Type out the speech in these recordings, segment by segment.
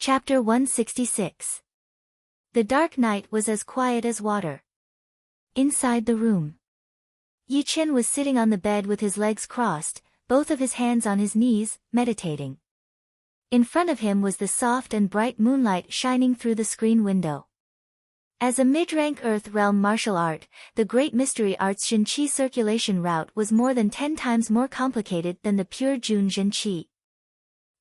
Chapter 166. The dark night was as quiet as water. Inside the room, Yi Chen was sitting on the bed with his legs crossed, both of his hands on his knees, meditating. In front of him was the soft and bright moonlight shining through the screen window. As a mid-rank Earth Realm martial art, the Great Mystery Art's Zhenqi circulation route was more than 10 times more complicated than the pure Jun Zhenqi.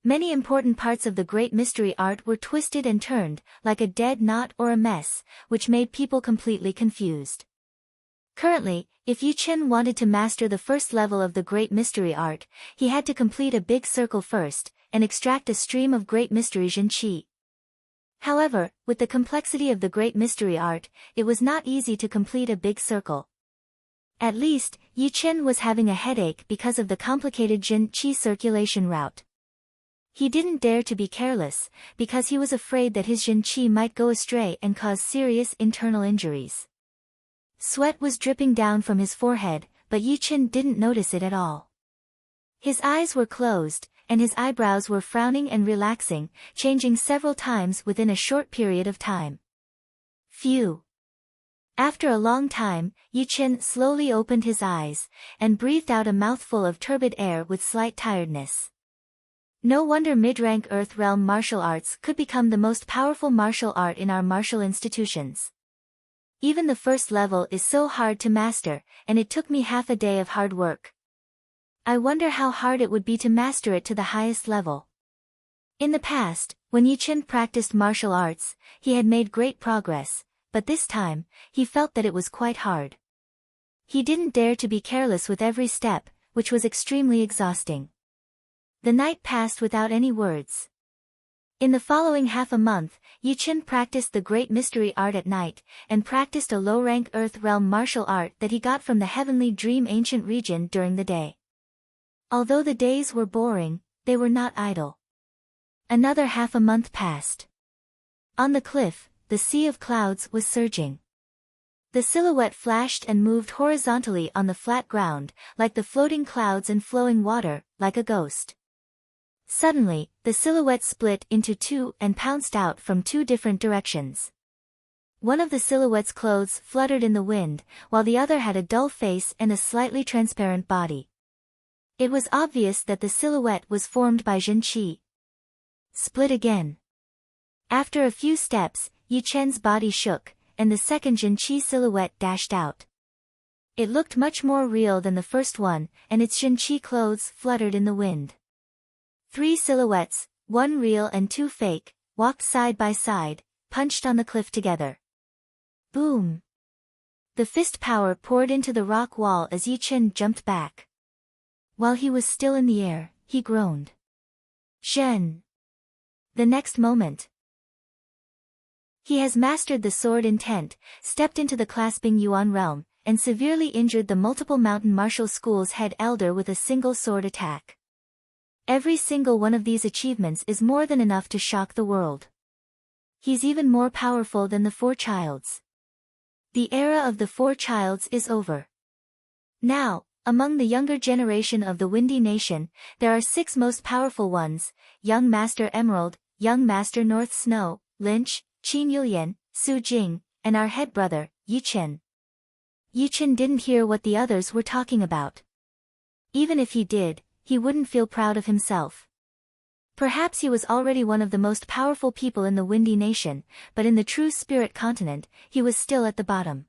Many important parts of the Great Mystery Art were twisted and turned, like a dead knot or a mess, which made people completely confused. Currently, if Yi Chen wanted to master the first level of the Great Mystery Art, he had to complete a big circle first, and extract a stream of Great Mystery Zhenqi. However, with the complexity of the Great Mystery Art, it was not easy to complete a big circle. At least, Yi Chen was having a headache because of the complicated Zhenqi circulation route. He didn't dare to be careless, because he was afraid that his Zhenqi might go astray and cause serious internal injuries. Sweat was dripping down from his forehead, but Yi Chen didn't notice it at all. His eyes were closed, and his eyebrows were frowning and relaxing, changing several times within a short period of time. Phew! After a long time, Yi Chen slowly opened his eyes, and breathed out a mouthful of turbid air with slight tiredness. No wonder mid-rank Earth Realm martial arts could become the most powerful martial art in our martial institutions. Even the first level is so hard to master, and it took me half a day of hard work. I wonder how hard it would be to master it to the highest level. In the past, when Yi Chen practiced martial arts, he had made great progress, but this time, he felt that it was quite hard. He didn't dare to be careless with every step, which was extremely exhausting. The night passed without any words. In the following half a month, Yi Chen practiced the Great Mystery Art at night, and practiced a low-rank Earth Realm martial art that he got from the Heavenly Dream Ancient Region during the day. Although the days were boring, they were not idle. Another half a month passed. On the cliff, the sea of clouds was surging. The silhouette flashed and moved horizontally on the flat ground, like the floating clouds and flowing water, like a ghost. Suddenly, the silhouette split into two and pounced out from two different directions. One of the silhouette's clothes fluttered in the wind, while the other had a dull face and a slightly transparent body. It was obvious that the silhouette was formed by Zhenqi. Split again. After a few steps, Yi Chen's body shook, and the second Zhenqi silhouette dashed out. It looked much more real than the first one, and its Zhenqi clothes fluttered in the wind. 3 silhouettes, 1 real and 2 fake, walked side by side, punched on the cliff together. Boom! The fist power poured into the rock wall as Yi Chen jumped back. While he was still in the air, he groaned. Shen! The next moment, he has mastered the sword intent, stepped into the clasping Yuan realm, and severely injured the multiple mountain martial school's head elder with a single sword attack. Every single one of these achievements is more than enough to shock the world. He's even more powerful than the 4 childs. The era of the 4 childs is over. Now, among the younger generation of the Windy Nation, there are 6 most powerful ones: Young Master Emerald, Young Master North Snow, Lynch, Qin Yulian, Su Jing, and our head brother, Yi Chen. Yi Chen didn't hear what the others were talking about. Even if he did, he wouldn't feel proud of himself. Perhaps he was already one of the most powerful people in the Windy Nation, but in the true Spirit Continent, he was still at the bottom.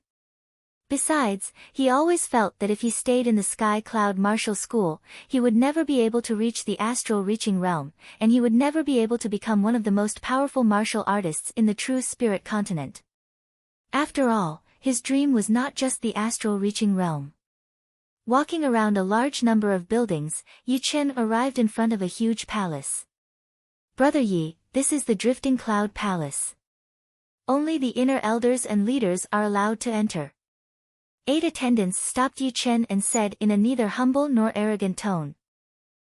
Besides, he always felt that if he stayed in the Sky Cloud Martial School, he would never be able to reach the Astral Reaching Realm, and he would never be able to become one of the most powerful martial artists in the true Spirit Continent. After all, his dream was not just the Astral Reaching Realm. Walking around a large number of buildings, Yi Chen arrived in front of a huge palace. Brother Yi, this is the Drifting Cloud Palace. Only the inner elders and leaders are allowed to enter. 8 attendants stopped Yi Chen and said in a neither humble nor arrogant tone.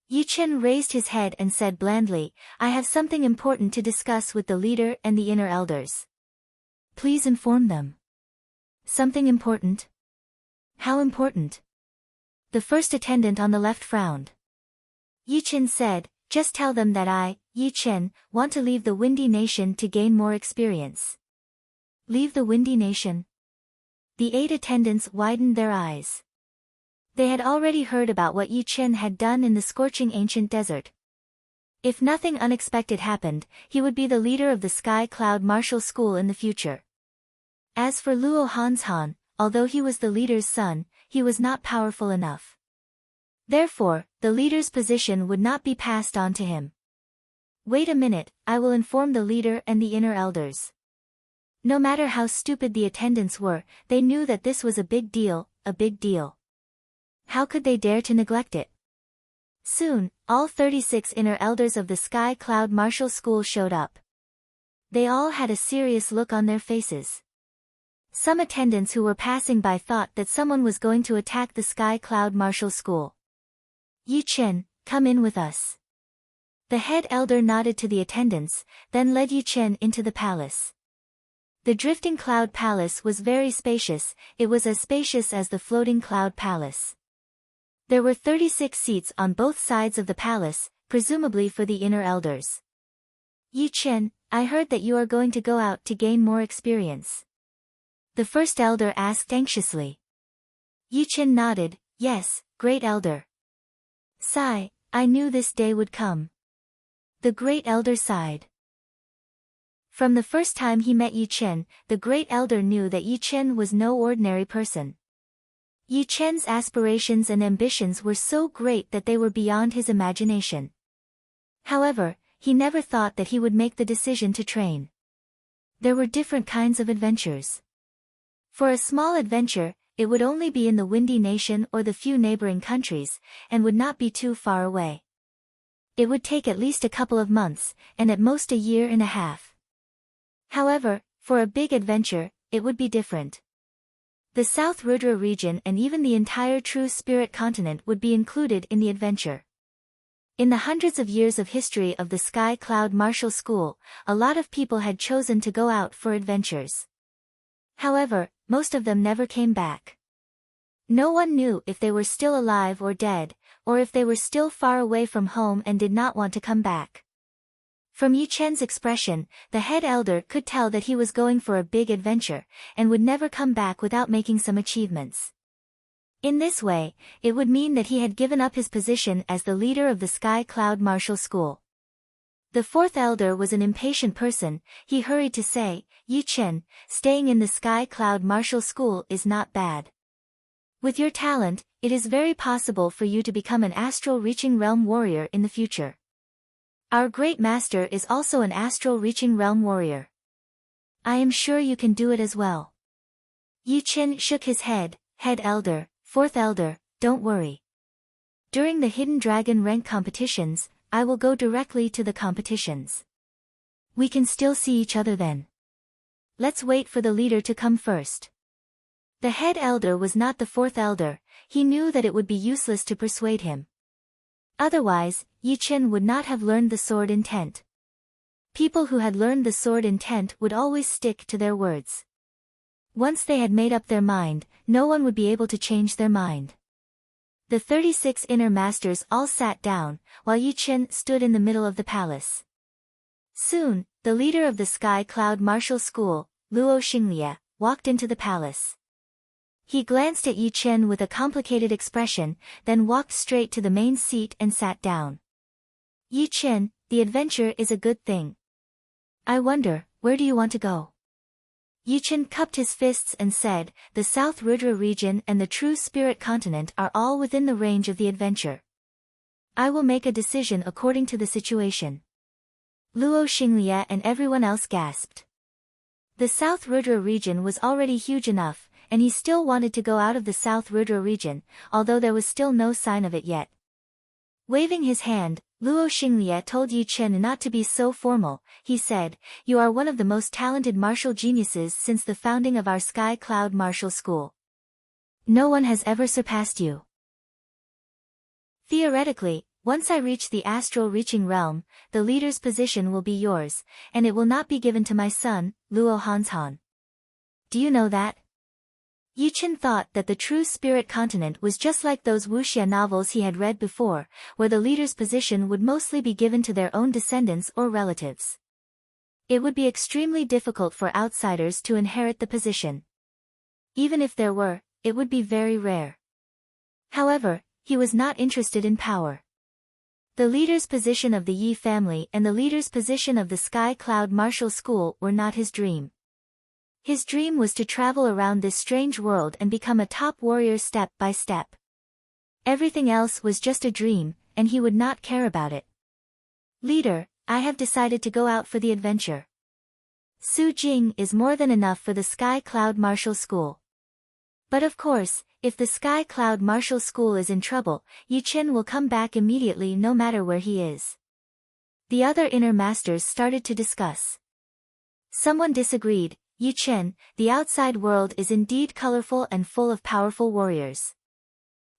Yi Chen raised his head and said blandly, "I have something important to discuss with the leader and the inner elders." "Please inform them." "Something important? How important?" The first attendant on the left frowned. Yi Chen said, Just tell them that I, Yi Chen, want to leave the Windy Nation to gain more experience. Leave the Windy Nation? The 8 attendants widened their eyes. They had already heard about what Yi Chen had done in the scorching ancient desert. If nothing unexpected happened, he would be the leader of the Sky Cloud Martial School in the future. As for Luo Hanshan, although he was the leader's son, he was not powerful enough. Therefore, the leader's position would not be passed on to him. Wait a minute, I will inform the leader and the inner elders. No matter how stupid the attendants were, they knew that this was a big deal, a big deal. How could they dare to neglect it? Soon, all 36 inner elders of the Sky Cloud Martial School showed up. They all had a serious look on their faces. Some attendants who were passing by thought that someone was going to attack the Sky Cloud Martial School. Yi Chen, come in with us. The head elder nodded to the attendants, then led Yi Chen into the palace. The drifting cloud palace was very spacious, it was as spacious as the floating cloud palace. There were 36 seats on both sides of the palace, presumably for the inner elders. Yi Chen, I heard that you are going to go out to gain more experience. The first elder asked anxiously. Yi Chen nodded, yes, great elder. Sigh, I knew this day would come. The great elder sighed. From the first time he met Yi Chen, the great elder knew that Yi Chen was no ordinary person. Yi Chen's aspirations and ambitions were so great that they were beyond his imagination. However, he never thought that he would make the decision to train. There were different kinds of adventures. For a small adventure, it would only be in the Windy Nation or the few neighboring countries, and would not be too far away. It would take at least a couple of months, and at most a year and a half. However, for a big adventure, it would be different. The South Rudra region and even the entire True Spirit continent would be included in the adventure. In the hundreds of years of history of the Sky Cloud Martial School, a lot of people had chosen to go out for adventures. However, most of them never came back. No one knew if they were still alive or dead, or if they were still far away from home and did not want to come back. From Yi Chen's expression, the head elder could tell that he was going for a big adventure, and would never come back without making some achievements. In this way, it would mean that he had given up his position as the leader of the Sky Cloud Martial School. The fourth elder was an impatient person, he hurried to say, Yi Chen, staying in the Sky Cloud Martial School is not bad. With your talent, it is very possible for you to become an astral-reaching realm warrior in the future. Our great master is also an astral-reaching realm warrior. I am sure you can do it as well. Yi Chen shook his head, head elder, fourth elder, don't worry. During the Hidden Dragon rank competitions, I will go directly to the competitions. We can still see each other then. Let's wait for the leader to come first. The head elder was not the fourth elder, he knew that it would be useless to persuade him. Otherwise, Yi Chen would not have learned the sword intent. People who had learned the sword intent would always stick to their words. Once they had made up their mind, no one would be able to change their mind. The 36 inner masters all sat down, while Yi Chen stood in the middle of the palace. Soon, the leader of the Sky Cloud Martial School, Luo Xinglie, walked into the palace. He glanced at Yi Chen with a complicated expression, then walked straight to the main seat and sat down. Yi Chen, the adventure is a good thing. I wonder, where do you want to go? Yi Chen cupped his fists and said, the South Rudra region and the True Spirit continent are all within the range of the adventure. I will make a decision according to the situation. Luo Xinglie and everyone else gasped. The South Rudra region was already huge enough, and he still wanted to go out of the South Rudra region, although there was still no sign of it yet. Waving his hand, Luo Xinglie told Yi Chen not to be so formal, he said, you are one of the most talented martial geniuses since the founding of our Sky Cloud Martial School. No one has ever surpassed you. Theoretically, once I reach the astral reaching realm, the leader's position will be yours, and it will not be given to my son, Luo Hanshan. Do you know that? Yi Chen thought that the true spirit continent was just like those wuxia novels he had read before, where the leader's position would mostly be given to their own descendants or relatives. It would be extremely difficult for outsiders to inherit the position. Even if there were, it would be very rare. However, he was not interested in power. The leader's position of the Yi family and the leader's position of the Sky Cloud Martial School were not his dream. His dream was to travel around this strange world and become a top warrior step by step. Everything else was just a dream, and he would not care about it. Leader, I have decided to go out for the adventure. Su Jing is more than enough for the Sky Cloud Martial School. But of course, if the Sky Cloud Martial School is in trouble, Yi Chen will come back immediately no matter where he is. The other inner masters started to discuss. Someone disagreed. Yi Chen, the outside world is indeed colorful and full of powerful warriors.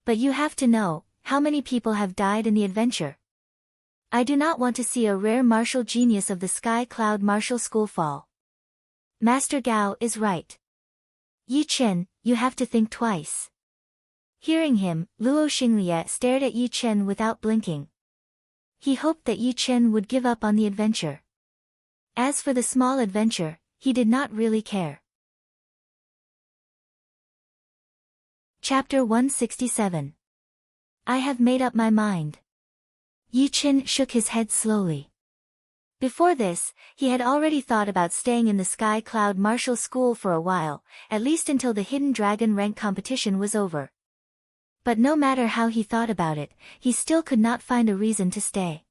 But you have to know, how many people have died in the adventure? I do not want to see a rare martial genius of the Sky Cloud Martial School fall. Master Gao is right. Yi Chen, you have to think twice. Hearing him, Luo Xinglie stared at Yi Chen without blinking. He hoped that Yi Chen would give up on the adventure. As for the small adventure, he did not really care. Chapter 167. I have made up my mind. Yi Chen shook his head slowly. Before this, he had already thought about staying in the Sky Cloud Martial School for a while, at least until the Hidden Dragon rank competition was over. But no matter how he thought about it, he still could not find a reason to stay.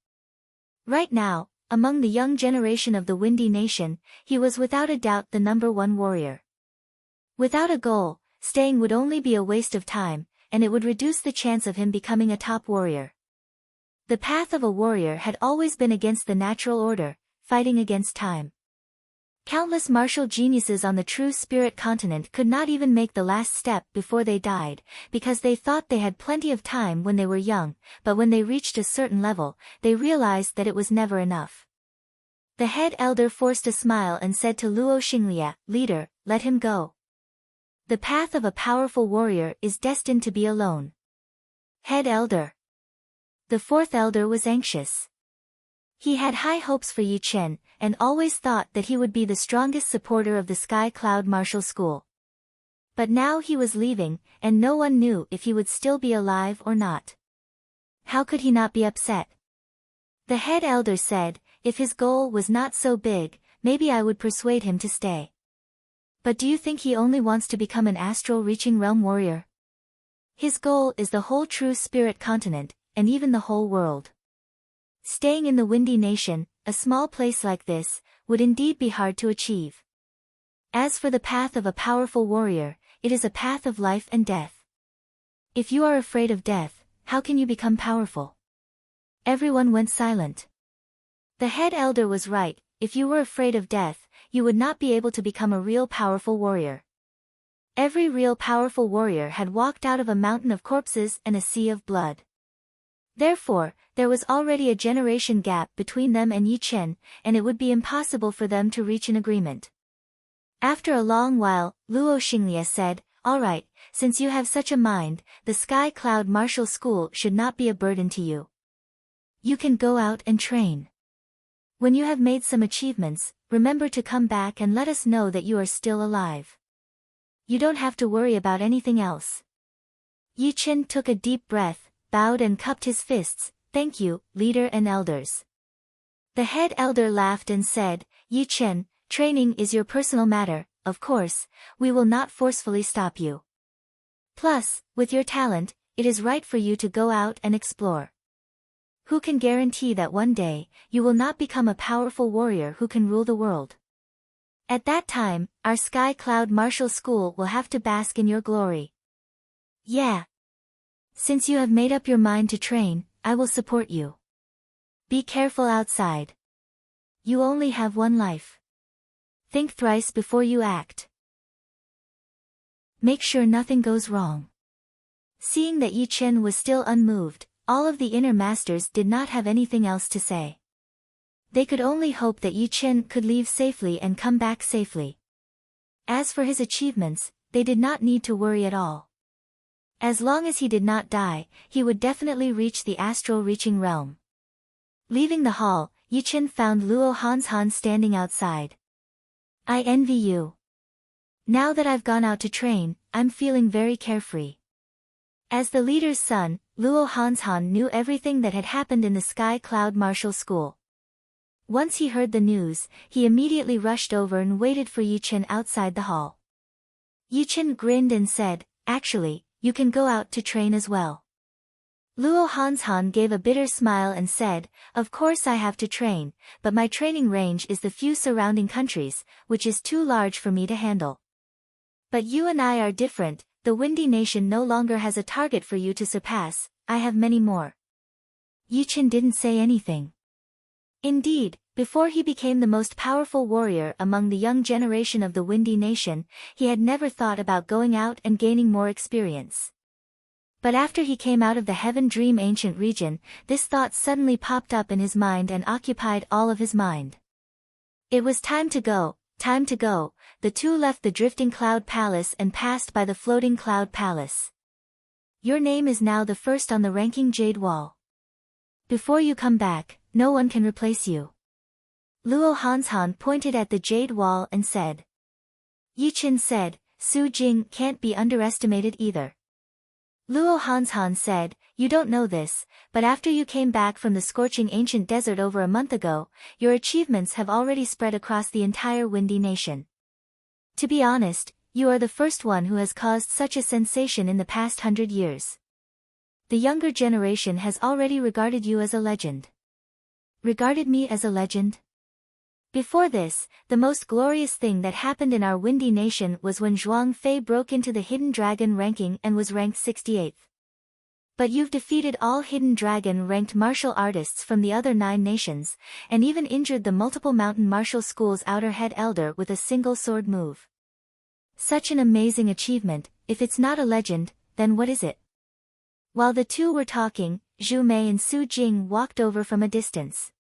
Right now, among the young generation of the Windy Nation, he was without a doubt the #1 warrior. Without a goal, staying would only be a waste of time, and it would reduce the chance of him becoming a top warrior. The path of a warrior had always been against the natural order, fighting against time. Countless martial geniuses on the true spirit continent could not even make the last step before they died, because they thought they had plenty of time when they were young, but when they reached a certain level, they realized that it was never enough. The head elder forced a smile and said to Luo Xinglie, Leader, let him go. The path of a powerful warrior is destined to be alone. Head elder. The fourth elder was anxious. He had high hopes for Yi Chen, and always thought that he would be the strongest supporter of the Sky Cloud Martial School. But now he was leaving, and no one knew if he would still be alive or not. How could he not be upset? The head elder said, if his goal was not so big, maybe I would persuade him to stay. But do you think he only wants to become an astral-reaching realm warrior? His goal is the whole true spirit continent, and even the whole world. Staying in the Windy Nation, a small place like this, would indeed be hard to achieve. As for the path of a powerful warrior, it is a path of life and death. If you are afraid of death, how can you become powerful? Everyone went silent. The head elder was right, if you were afraid of death, you would not be able to become a real powerful warrior. Every real powerful warrior had walked out of a mountain of corpses and a sea of blood. Therefore, there was already a generation gap between them and Yi Chen, and it would be impossible for them to reach an agreement. After a long while, Luo Xinglie said, All right, since you have such a mind, the Sky Cloud Martial School should not be a burden to you. You can go out and train. When you have made some achievements, remember to come back and let us know that you are still alive. You don't have to worry about anything else. Yi Chen took a deep breath, bowed and cupped his fists, Thank you, leader and elders. The head elder laughed and said, Yi Chen, training is your personal matter, of course, we will not forcefully stop you. Plus, with your talent, it is right for you to go out and explore. Who can guarantee that one day, you will not become a powerful warrior who can rule the world? At that time, our Sky Cloud Martial School will have to bask in your glory. Yeah. Since you have made up your mind to train, I will support you. Be careful outside. You only have one life. Think thrice before you act. Make sure nothing goes wrong. Seeing that Yi Chen was still unmoved, all of the inner masters did not have anything else to say. They could only hope that Yi Chen could leave safely and come back safely. As for his achievements, they did not need to worry at all. As long as he did not die, he would definitely reach the astral reaching realm. Leaving the hall, Yichen found Luo Hanshan standing outside. I envy you. Now that I've gone out to train, I'm feeling very carefree. As the leader's son, Luo Hanshan knew everything that had happened in the Sky Cloud Martial School. Once he heard the news, he immediately rushed over and waited for Yichen outside the hall. Yichen grinned and said, "Actually, you can go out to train as well." Luo Hanshan gave a bitter smile and said, "Of course I have to train, but my training range is the few surrounding countries, which is too large for me to handle. But you and I are different, the Windy Nation no longer has a target for you to surpass, I have many more." Yichen didn't say anything. Indeed, before he became the most powerful warrior among the young generation of the Windy Nation, he had never thought about going out and gaining more experience. But after he came out of the Heaven Dream Ancient region, this thought suddenly popped up in his mind and occupied all of his mind. It was time to go, time to go. The two left the drifting cloud palace and passed by the floating cloud palace. Your name is now the first on the ranking Jade Wall. Before you come back, no one can replace you. Luo Hanshan pointed at the Jade Wall and said. Yichen said, Su Jing can't be underestimated either. Luo Hanshan said, you don't know this, but after you came back from the scorching ancient desert over a month ago, your achievements have already spread across the entire Windy Nation. To be honest, you are the first one who has caused such a sensation in the past 100 years. The younger generation has already regarded you as a legend. Regarded me as a legend? Before this, the most glorious thing that happened in our Windy Nation was when Zhuang Fei broke into the Hidden Dragon ranking and was ranked 68th. But you've defeated all Hidden Dragon-ranked martial artists from the other 9 nations, and even injured the multiple mountain martial school's outer head elder with a single sword move. Such an amazing achievement. If it's not a legend, then what is it? While the two were talking, Zhu Mei and Su Jing walked over from a distance.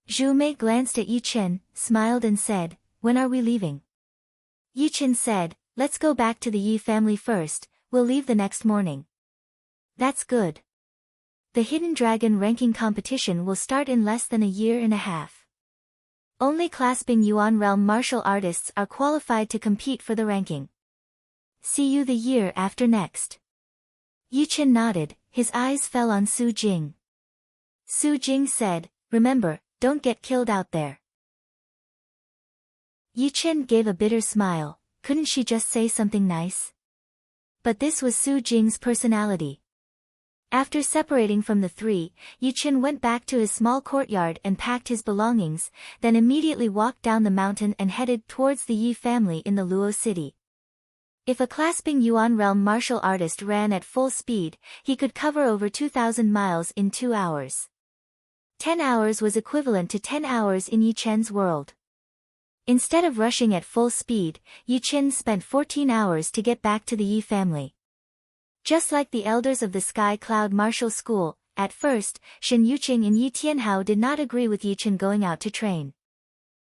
Zhu Mei glanced at Yichen, smiled and said, when are we leaving? Yichen said, let's go back to the Yi family first, we'll leave the next morning. That's good. The Hidden Dragon ranking competition will start in less than a year and a half. Only clasping Yuan Realm martial artists are qualified to compete for the ranking. See you the year after next. Yichen nodded, his eyes fell on Su Jing. Su Jing said, remember, don't get killed out there. Yichen gave a bitter smile, couldn't she just say something nice? But this was Su Jing's personality. After separating from the three, Yichen went back to his small courtyard and packed his belongings, then immediately walked down the mountain and headed towards the Yi family in the Luo city. If a clasping Yuan Realm martial artist ran at full speed, he could cover over 2,000 miles in 2 hours. 10 hours was equivalent to 10 hours in Yichen's world. Instead of rushing at full speed, Yichen spent 14 hours to get back to the Yi family. Just like the elders of the Sky Cloud Martial School, at first, Shen Yuqing and Yi Tianhao did not agree with Yichen going out to train.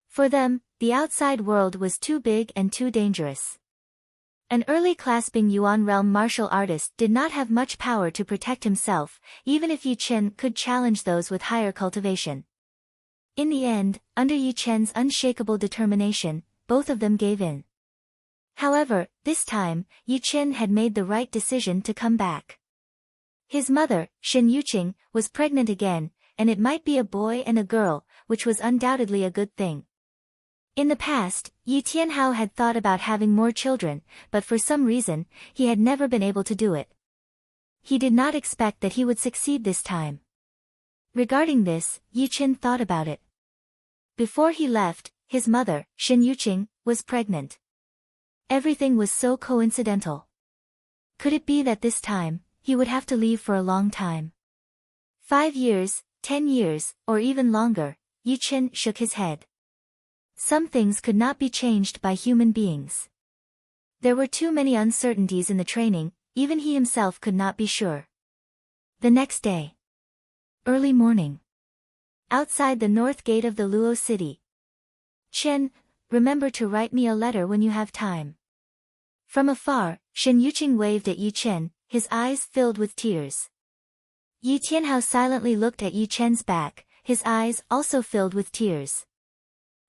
For them, the outside world was too big and too dangerous. An early clasping Yuan Realm martial artist did not have much power to protect himself, even if Yichen could challenge those with higher cultivation. In the end, under Yichen's unshakable determination, both of them gave in. However, this time, Yichen had made the right decision to come back. His mother, Shen Yuqing, was pregnant again, and it might be a boy and a girl, which was undoubtedly a good thing. In the past, Yi Tianhao had thought about having more children, but for some reason, he had never been able to do it. He did not expect that he would succeed this time. Regarding this, Yichen thought about it. Before he left, his mother, Shen Yuqing, was pregnant. Everything was so coincidental. Could it be that this time, he would have to leave for a long time? 5 years, 10 years, or even longer, Yichen shook his head. Some things could not be changed by human beings. There were too many uncertainties in the training, even he himself could not be sure. The next day. Early morning. Outside the north gate of the Luo city. Chen, remember to write me a letter when you have time. From afar, Shen Yuqing waved at Yu Chen, his eyes filled with tears. Yi Tianhao silently looked at Yu Chen's back, his eyes also filled with tears.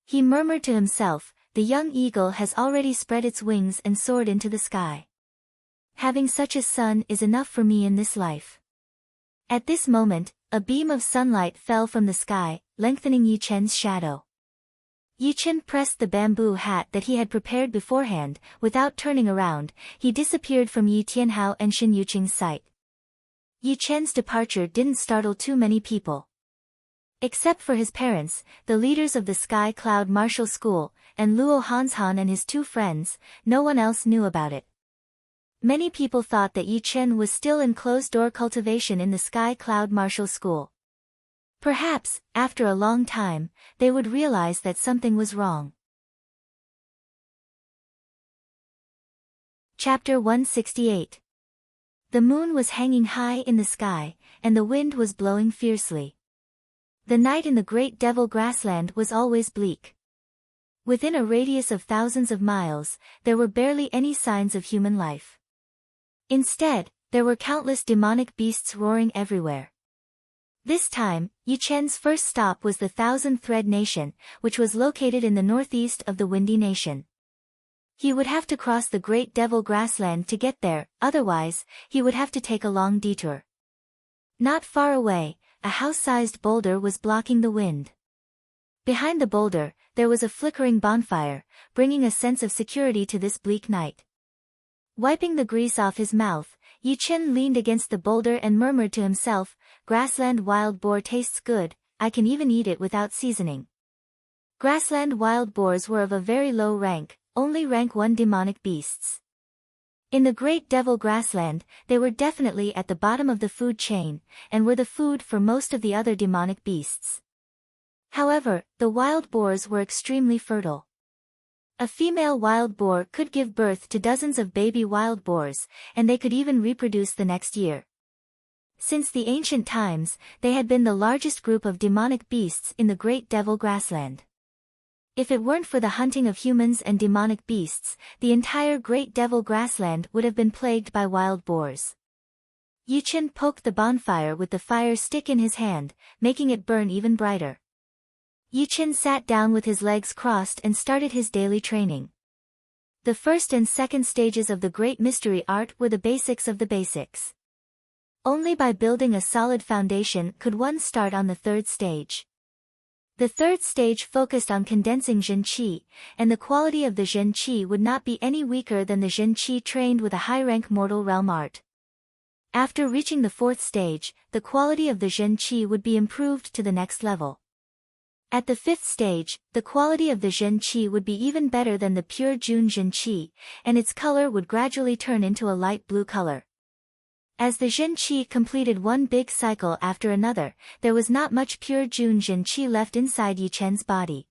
He murmured to himself, the young eagle has already spread its wings and soared into the sky. Having such a son is enough for me in this life. At this moment, a beam of sunlight fell from the sky, lengthening Yu Chen's shadow. Yu Chen pressed the bamboo hat that he had prepared beforehand. Without turning around, he disappeared from Yi Tianhao and Shen Yuqing's sight. Yu Chen's departure didn't startle too many people. Except for his parents, the leaders of the Sky Cloud Martial School, and Luo Hanshan and his two friends, no one else knew about it. Many people thought that Yu Chen was still in closed-door cultivation in the Sky Cloud Martial School. Perhaps, after a long time, they would realize that something was wrong. Chapter 168. The moon was hanging high in the sky, and the wind was blowing fiercely. The night in the Great Devil Grassland was always bleak. Within a radius of thousands of miles, there were barely any signs of human life. Instead, there were countless demonic beasts roaring everywhere. This time, Yu Chen's first stop was the Thousand Thread Nation, which was located in the northeast of the Windy Nation. He would have to cross the Great Devil Grassland to get there, otherwise, he would have to take a long detour. Not far away, a house-sized boulder was blocking the wind. Behind the boulder, there was a flickering bonfire, bringing a sense of security to this bleak night. Wiping the grease off his mouth, Yu Chen leaned against the boulder and murmured to himself, "Grassland wild boar tastes good, I can even eat it without seasoning." Grassland wild boars were of a very low rank, only rank 1 demonic beasts. In the Great Devil Grassland, they were definitely at the bottom of the food chain, and were the food for most of the other demonic beasts. However, the wild boars were extremely fertile. A female wild boar could give birth to dozens of baby wild boars, and they could even reproduce the next year. Since the ancient times, they had been the largest group of demonic beasts in the Great Devil Grassland. If it weren't for the hunting of humans and demonic beasts, the entire Great Devil Grassland would have been plagued by wild boars. Yu Chen poked the bonfire with the fire stick in his hand, making it burn even brighter. Yu Chen sat down with his legs crossed and started his daily training. The first and second stages of the Great Mystery Art were the basics of the basics. Only by building a solid foundation could one start on the third stage. The third stage focused on condensing Zhen Qi, and the quality of the Zhen Qi would not be any weaker than the Zhen Qi trained with a high-rank mortal realm art. After reaching the fourth stage, the quality of the Zhen Qi would be improved to the next level. At the fifth stage, the quality of the Zhen Qi would be even better than the pure Jun Zhen Qi, and its color would gradually turn into a light blue color. As the Zhen Qi completed one big cycle after another, there was not much pure Jun Zhen Qi left inside Yu Chen's body.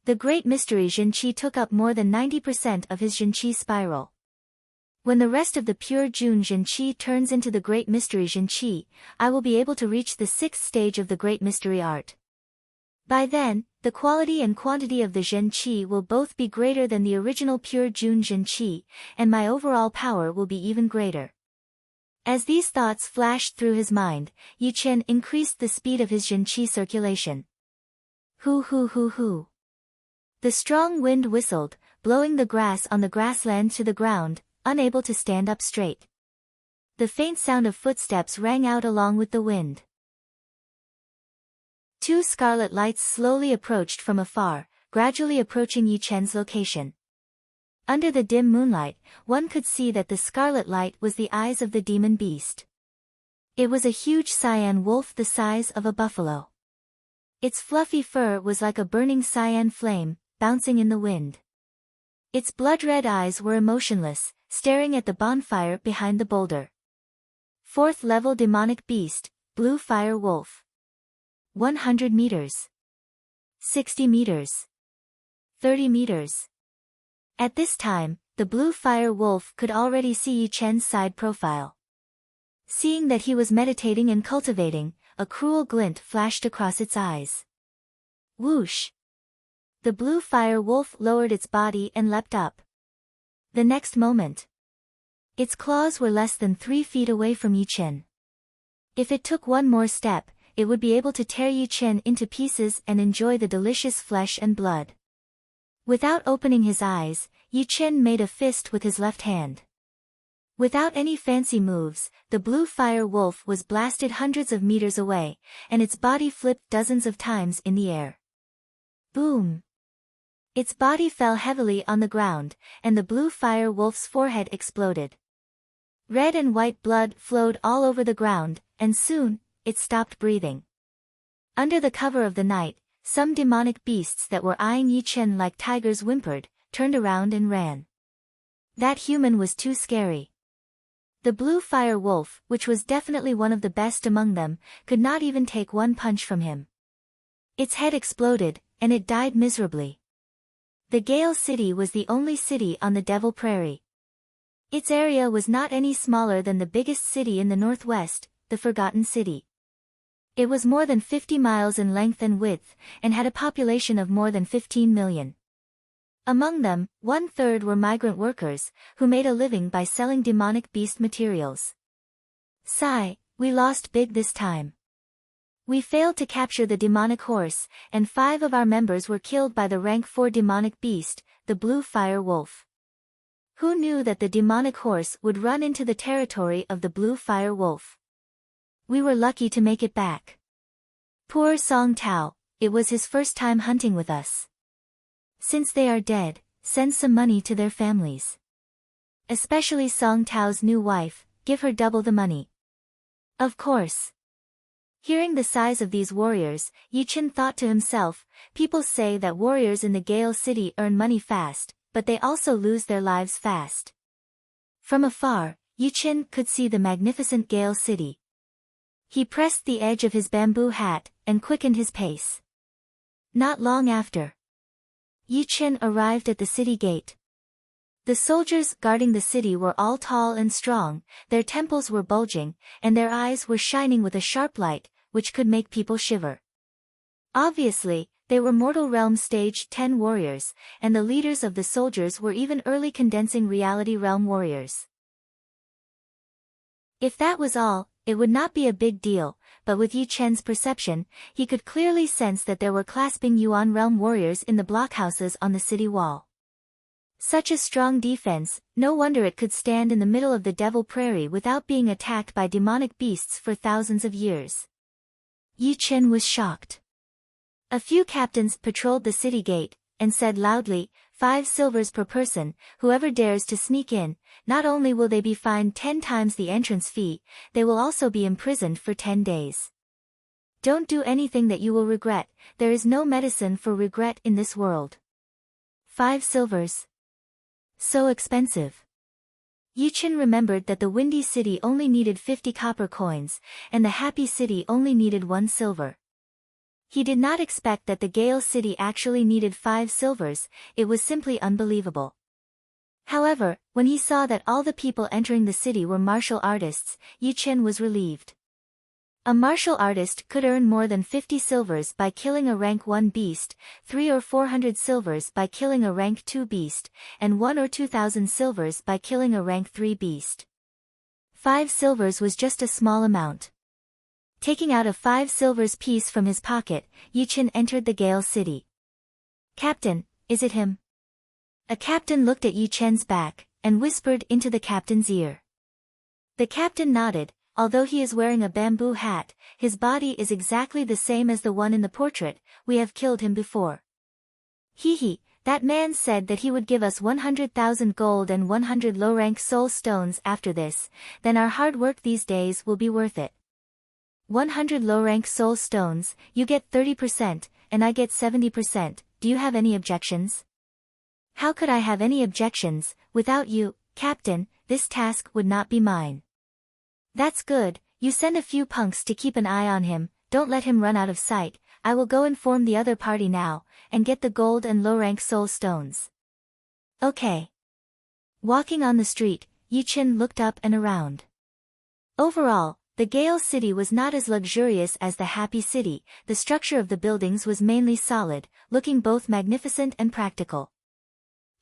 The Great Mystery Zhen Qi took up more than 90% of his Zhen Qi spiral. When the rest of the pure Jun Zhen Qi turns into the Great Mystery Zhen Qi, I will be able to reach the sixth stage of the Great Mystery Art. By then, the quality and quantity of the Zhen Qi will both be greater than the original pure Jun Zhen Qi, and my overall power will be even greater. As these thoughts flashed through his mind, Yu Chen increased the speed of his Zhen Qi circulation. Hoo hoo hoo hoo. The strong wind whistled, blowing the grass on the grassland to the ground, unable to stand up straight. The faint sound of footsteps rang out along with the wind. 2 scarlet lights slowly approached from afar, gradually approaching Yu Chen's location. Under the dim moonlight, one could see that the scarlet light was the eyes of the demon beast. It was a huge cyan wolf the size of a buffalo. Its fluffy fur was like a burning cyan flame, bouncing in the wind. Its blood-red eyes were emotionless, staring at the bonfire behind the boulder. 4th level demonic beast, blue fire wolf. 100 meters. 60 meters. 30 meters. At this time, the blue fire wolf could already see Yu Chen's side profile. Seeing that he was meditating and cultivating, a cruel glint flashed across its eyes. Whoosh! The blue fire wolf lowered its body and leapt up. The next moment, its claws were less than 3 feet away from Yichen. If it took one more step, it would be able to tear Yichen into pieces and enjoy the delicious flesh and blood. Without opening his eyes, Yichen made a fist with his left hand. Without any fancy moves, the blue fire wolf was blasted hundreds of meters away, and its body flipped dozens of times in the air. Boom! Its body fell heavily on the ground, and the blue fire wolf's forehead exploded. Red and white blood flowed all over the ground, and soon, it stopped breathing. Under the cover of the night, some demonic beasts that were eyeing Yichen like tigers whimpered, turned around and ran. That human was too scary. The blue fire wolf, which was definitely one of the best among them, could not even take one punch from him. Its head exploded, and it died miserably. The Gale City was the only city on the Devil Prairie. Its area was not any smaller than the biggest city in the northwest, the Forgotten City. It was more than 50 miles in length and width, and had a population of more than 15 million. Among them, 1/3 were migrant workers, who made a living by selling demonic beast materials. Sigh, we lost big this time. We failed to capture the demonic horse, and 5 of our members were killed by the rank 4 demonic beast, the blue fire wolf. Who knew that the demonic horse would run into the territory of the blue fire wolf? We were lucky to make it back. Poor Song Tao, it was his first time hunting with us. Since they are dead, send some money to their families. Especially Song Tao's new wife, give her double the money. Of course. Hearing the size of these warriors, Yichen thought to himself, people say that warriors in the Gale City earn money fast, but they also lose their lives fast. From afar, Yichen could see the magnificent Gale City. He pressed the edge of his bamboo hat, and quickened his pace. Not long after, Yichen arrived at the city gate. The soldiers guarding the city were all tall and strong, their temples were bulging, and their eyes were shining with a sharp light, which could make people shiver. Obviously, they were Mortal Realm Stage 10 warriors, and the leaders of the soldiers were even early Condensing Reality Realm warriors. If that was all, it would not be a big deal, but with Yichen's perception, he could clearly sense that there were clasping Yuan Realm warriors in the blockhouses on the city wall. Such a strong defense, no wonder it could stand in the middle of the Devil Prairie without being attacked by demonic beasts for thousands of years. Yichen was shocked. A few captains patrolled the city gate, and said loudly, 5 silvers per person, whoever dares to sneak in, not only will they be fined 10 times the entrance fee, they will also be imprisoned for 10 days. Don't do anything that you will regret, there is no medicine for regret in this world. 5 silvers. So expensive. Yichen remembered that the Windy City only needed 50 copper coins, and the Happy City only needed 1 silver. He did not expect that the Gale City actually needed 5 silvers, it was simply unbelievable. However, when he saw that all the people entering the city were martial artists, Yichen was relieved. A martial artist could earn more than 50 silvers by killing a rank 1 beast, 300 or 400 silvers by killing a rank 2 beast, and 1,000 or 2,000 silvers by killing a rank 3 beast. 5 silvers was just a small amount. Taking out a 5 silvers piece from his pocket, Yichen entered the Gale City. Captain, is it him? A captain looked at Yichen's back, and whispered into the captain's ear. The captain nodded. Although he is wearing a bamboo hat, his body is exactly the same as the one in the portrait, we have killed him before. Hee, that man said that he would give us 100,000 gold and 100 low-rank soul stones after this, then our hard work these days will be worth it. 100 low-rank soul stones, you get 30%, and I get 70%, do you have any objections? How could I have any objections? Without you, Captain, this task would not be mine. That's good, you send a few punks to keep an eye on him, don't let him run out of sight, I will go inform the other party now, and get the gold and low-rank soul stones. Okay. Walking on the street, Yichen looked up and around. Overall, the Gale City was not as luxurious as the Happy City, the structure of the buildings was mainly solid, looking both magnificent and practical.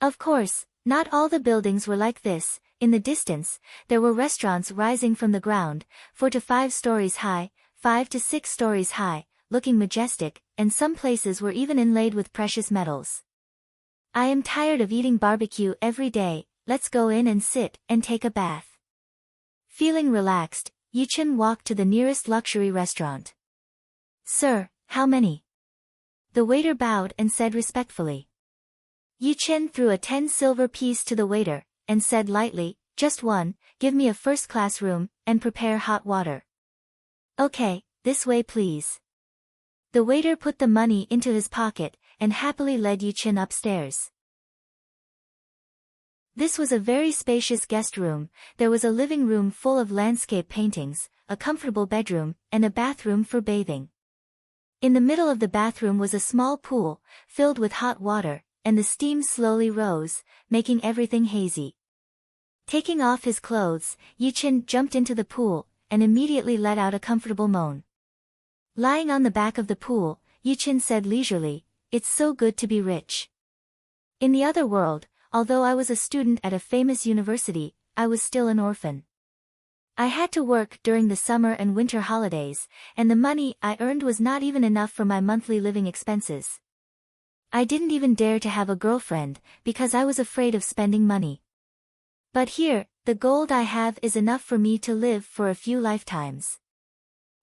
Of course, Not all the buildings were like this. In the distance, there were restaurants rising from the ground, 4 to 5 stories high, 5 to 6 stories high, looking majestic, and some places were even inlaid with precious metals. I am tired of eating barbecue every day, let's go in and sit and take a bath. Feeling relaxed, Yichen walked to the nearest luxury restaurant. Sir, how many? The waiter bowed and said respectfully. Yichen threw a 10 silver piece to the waiter, and said lightly, just one, give me a first-class room, and prepare hot water. Okay, this way please. The waiter put the money into his pocket, and happily led Yichen upstairs. This was a very spacious guest room. There was a living room full of landscape paintings, a comfortable bedroom, and a bathroom for bathing. In the middle of the bathroom was a small pool, filled with hot water, and the steam slowly rose, making everything hazy. Taking off his clothes, Yichen jumped into the pool, and immediately let out a comfortable moan. Lying on the back of the pool, Yichen said leisurely, "It's so good to be rich." In the other world, although I was a student at a famous university, I was still an orphan. I had to work during the summer and winter holidays, and the money I earned was not even enough for my monthly living expenses. I didn't even dare to have a girlfriend, because I was afraid of spending money. But here, the gold I have is enough for me to live for a few lifetimes.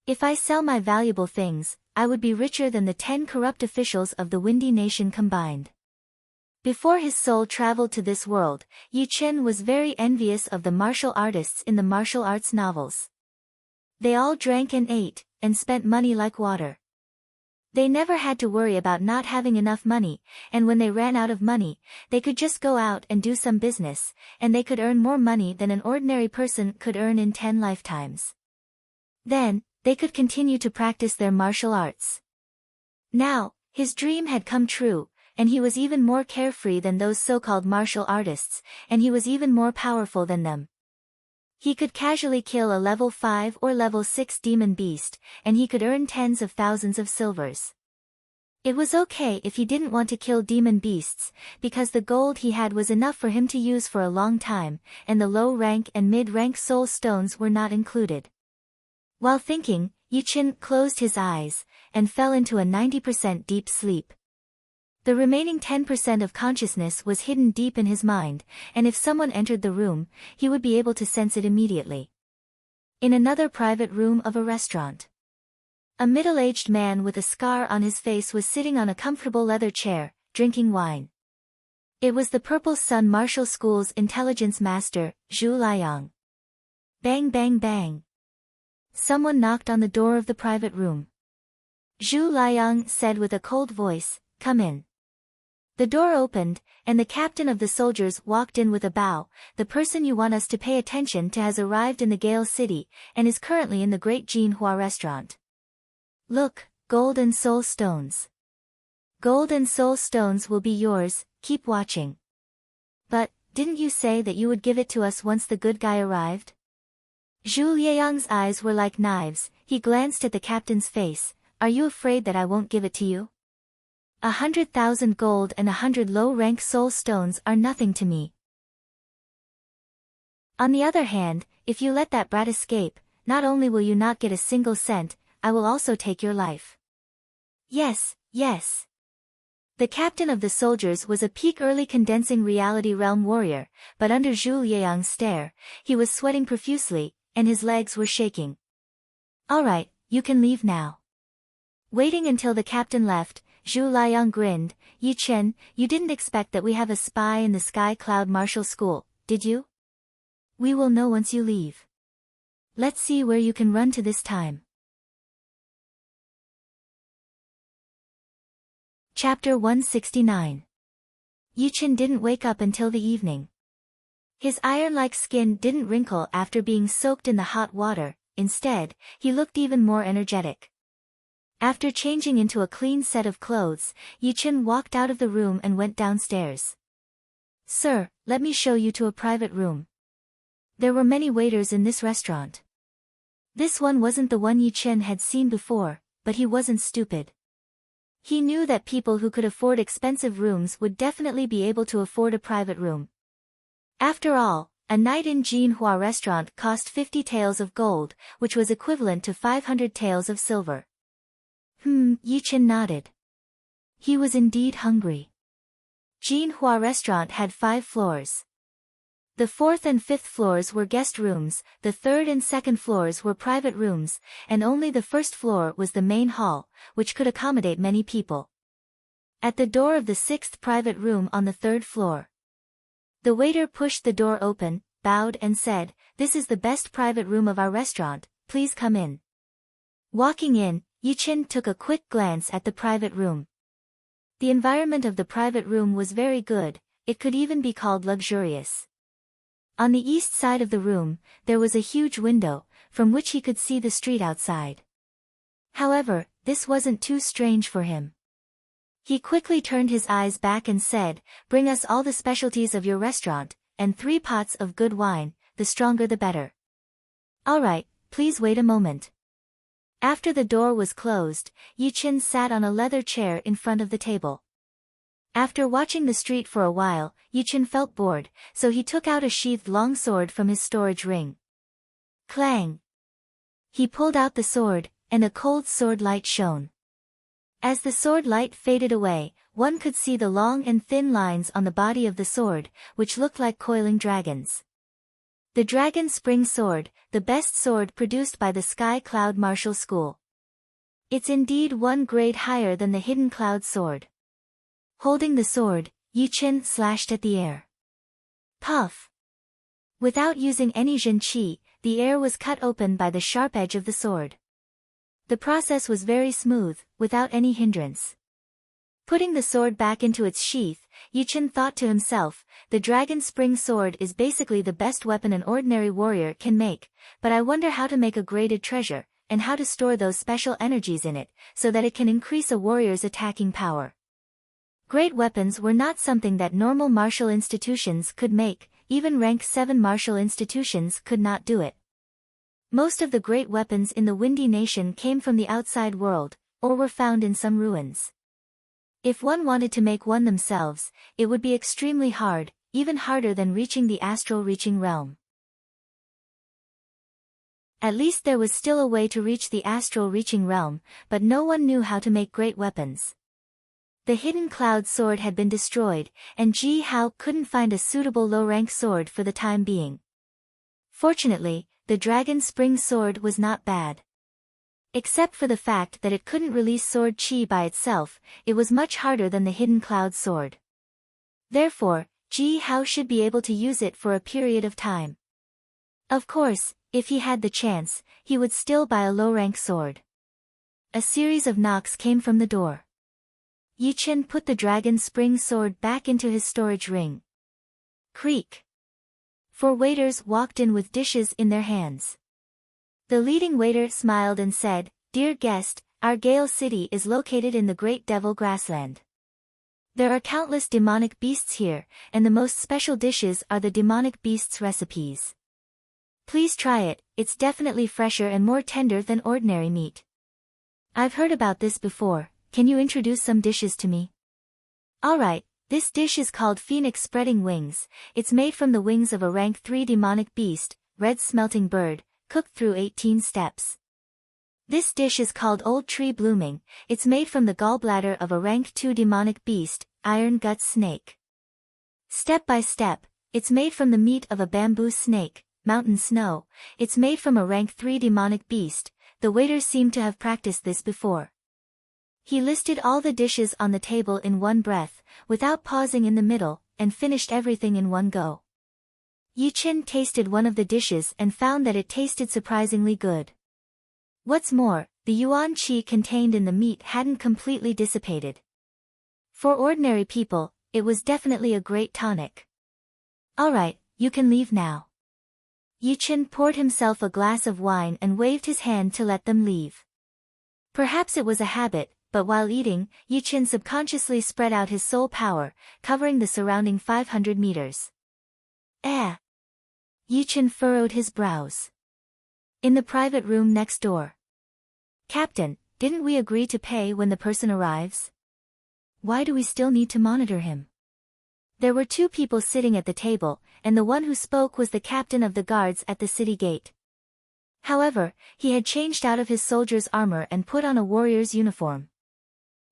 If I sell my valuable things, I would be richer than the 10 corrupt officials of the Windy Nation combined. Before his soul traveled to this world, Yichen was very envious of the martial artists in the martial arts novels. They all drank and ate, and spent money like water. They never had to worry about not having enough money, and when they ran out of money, they could just go out and do some business, and they could earn more money than an ordinary person could earn in 10 lifetimes. Then, they could continue to practice their martial arts. Now, his dream had come true, and he was even more carefree than those so-called martial artists, and he was even more powerful than them. He could casually kill a level 5 or level 6 demon beast, and he could earn tens of thousands of silvers. It was okay if he didn't want to kill demon beasts, because the gold he had was enough for him to use for a long time, and the low-rank and mid-rank soul stones were not included. While thinking, Yichen closed his eyes, and fell into a 90% deep sleep. The remaining 10% of consciousness was hidden deep in his mind, and if someone entered the room, he would be able to sense it immediately. In another private room of a restaurant, a middle-aged man with a scar on his face was sitting on a comfortable leather chair, drinking wine. It was the Purple Sun Martial School's intelligence master, Zhu Liang. Bang bang bang. Someone knocked on the door of the private room. Zhu Liang said with a cold voice, "Come in." The door opened, and the captain of the soldiers walked in with a bow. "The person you want us to pay attention to has arrived in the Gale City, and is currently in the Great Jinhua restaurant. Look, gold and soul stones. Gold and soul stones will be yours, keep watching." "But, didn't you say that you would give it to us once the good guy arrived?" Zhu Liang's eyes were like knives. He glanced at the captain's face. "Are you afraid that I won't give it to you? 100,000 gold and 100 low-rank soul stones are nothing to me. On the other hand, if you let that brat escape, not only will you not get a single cent, I will also take your life." "Yes, yes." The captain of the soldiers was a peak early condensing reality realm warrior, but under Zhu Liang's stare, he was sweating profusely, and his legs were shaking. "All right, you can leave now." Waiting until the captain left, Zhu Liang grinned. "Yichen, you didn't expect that we have a spy in the Sky Cloud Martial School, did you? We will know once you leave. Let's see where you can run to this time." Chapter 169. Yichen didn't wake up until the evening. His iron-like skin didn't wrinkle after being soaked in the hot water. Instead, he looked even more energetic. After changing into a clean set of clothes, Yichen walked out of the room and went downstairs. "Sir, let me show you to a private room." There were many waiters in this restaurant. This one wasn't the one Yichen had seen before, but he wasn't stupid. He knew that people who could afford expensive rooms would definitely be able to afford a private room. After all, a night in Jinhua restaurant cost 50 taels of gold, which was equivalent to 500 taels of silver. Yichen nodded. He was indeed hungry. Jinhua restaurant had 5 floors. The 4th and 5th floors were guest rooms, the 3rd and 2nd floors were private rooms, and only the 1st floor was the main hall, which could accommodate many people. At the door of the 6th private room on the 3rd floor, the waiter pushed the door open, bowed and said, "This is the best private room of our restaurant, please come in." Walking in, Yichen took a quick glance at the private room. The environment of the private room was very good, it could even be called luxurious. On the east side of the room, there was a huge window, from which he could see the street outside. However, this wasn't too strange for him. He quickly turned his eyes back and said, "Bring us all the specialties of your restaurant, and 3 pots of good wine, the stronger the better." "All right, please wait a moment." After the door was closed, Yichen sat on a leather chair in front of the table. After watching the street for a while, Yichen felt bored, so he took out a sheathed long sword from his storage ring. Clang! He pulled out the sword, and a cold sword light shone. As the sword light faded away, one could see the long and thin lines on the body of the sword, which looked like coiling dragons. The Dragon Spring Sword, the best sword produced by the Sky Cloud Martial School. It's indeed one grade higher than the Hidden Cloud Sword. Holding the sword, Yichen slashed at the air. Puff! Without using any Zhen Qi, the air was cut open by the sharp edge of the sword. The process was very smooth, without any hindrance. Putting the sword back into its sheath, Yichen thought to himself, the Dragon Spring Sword is basically the best weapon an ordinary warrior can make, but I wonder how to make a graded treasure, and how to store those special energies in it, so that it can increase a warrior's attacking power. Great weapons were not something that normal martial institutions could make, even rank 7 martial institutions could not do it. Most of the great weapons in the Windy Nation came from the outside world, or were found in some ruins. If one wanted to make one themselves, it would be extremely hard, even harder than reaching the astral reaching realm. At least there was still a way to reach the astral reaching realm, but no one knew how to make great weapons. The Hidden Cloud Sword had been destroyed, and Ji Hao couldn't find a suitable low-rank sword for the time being. Fortunately, the Dragon Spring Sword was not bad. Except for the fact that it couldn't release sword chi by itself, it was much harder than the Hidden Cloud Sword. Therefore, Ji Hao should be able to use it for a period of time. Of course, if he had the chance, he would still buy a low-rank sword. A series of knocks came from the door. Yichen put the Dragon Spring Sword back into his storage ring. Creak! 4 waiters walked in with dishes in their hands. The leading waiter smiled and said, "Dear guest, our Gale City is located in the Great Devil Grassland. There are countless demonic beasts here, and the most special dishes are the demonic beasts' recipes. Please try it, it's definitely fresher and more tender than ordinary meat. I've heard about this before, can you introduce some dishes to me?" "Alright, this dish is called Phoenix Spreading Wings, it's made from the wings of a rank 3 demonic beast, red smelting bird, cooked through 18 steps. This dish is called Old Tree Blooming, it's made from the gallbladder of a rank 2 demonic beast, Iron Guts Snake. Step by step, it's made from the meat of a bamboo snake, Mountain Snow, it's made from a rank 3 demonic beast." The waiters seemed to have practiced this before. He listed all the dishes on the table in one breath, without pausing in the middle, and finished everything in one go. Yichen tasted one of the dishes and found that it tasted surprisingly good. What's more, the yuan qi contained in the meat hadn't completely dissipated. For ordinary people, it was definitely a great tonic. "Alright, you can leave now." Yichen poured himself a glass of wine and waved his hand to let them leave. Perhaps it was a habit, but while eating, Yichen subconsciously spread out his soul power, covering the surrounding 500 meters. Yichen furrowed his brows. In the private room next door. "Captain, didn't we agree to pay when the person arrives? Why do we still need to monitor him?" There were two people sitting at the table, and the one who spoke was the captain of the guards at the city gate. However, he had changed out of his soldier's armor and put on a warrior's uniform.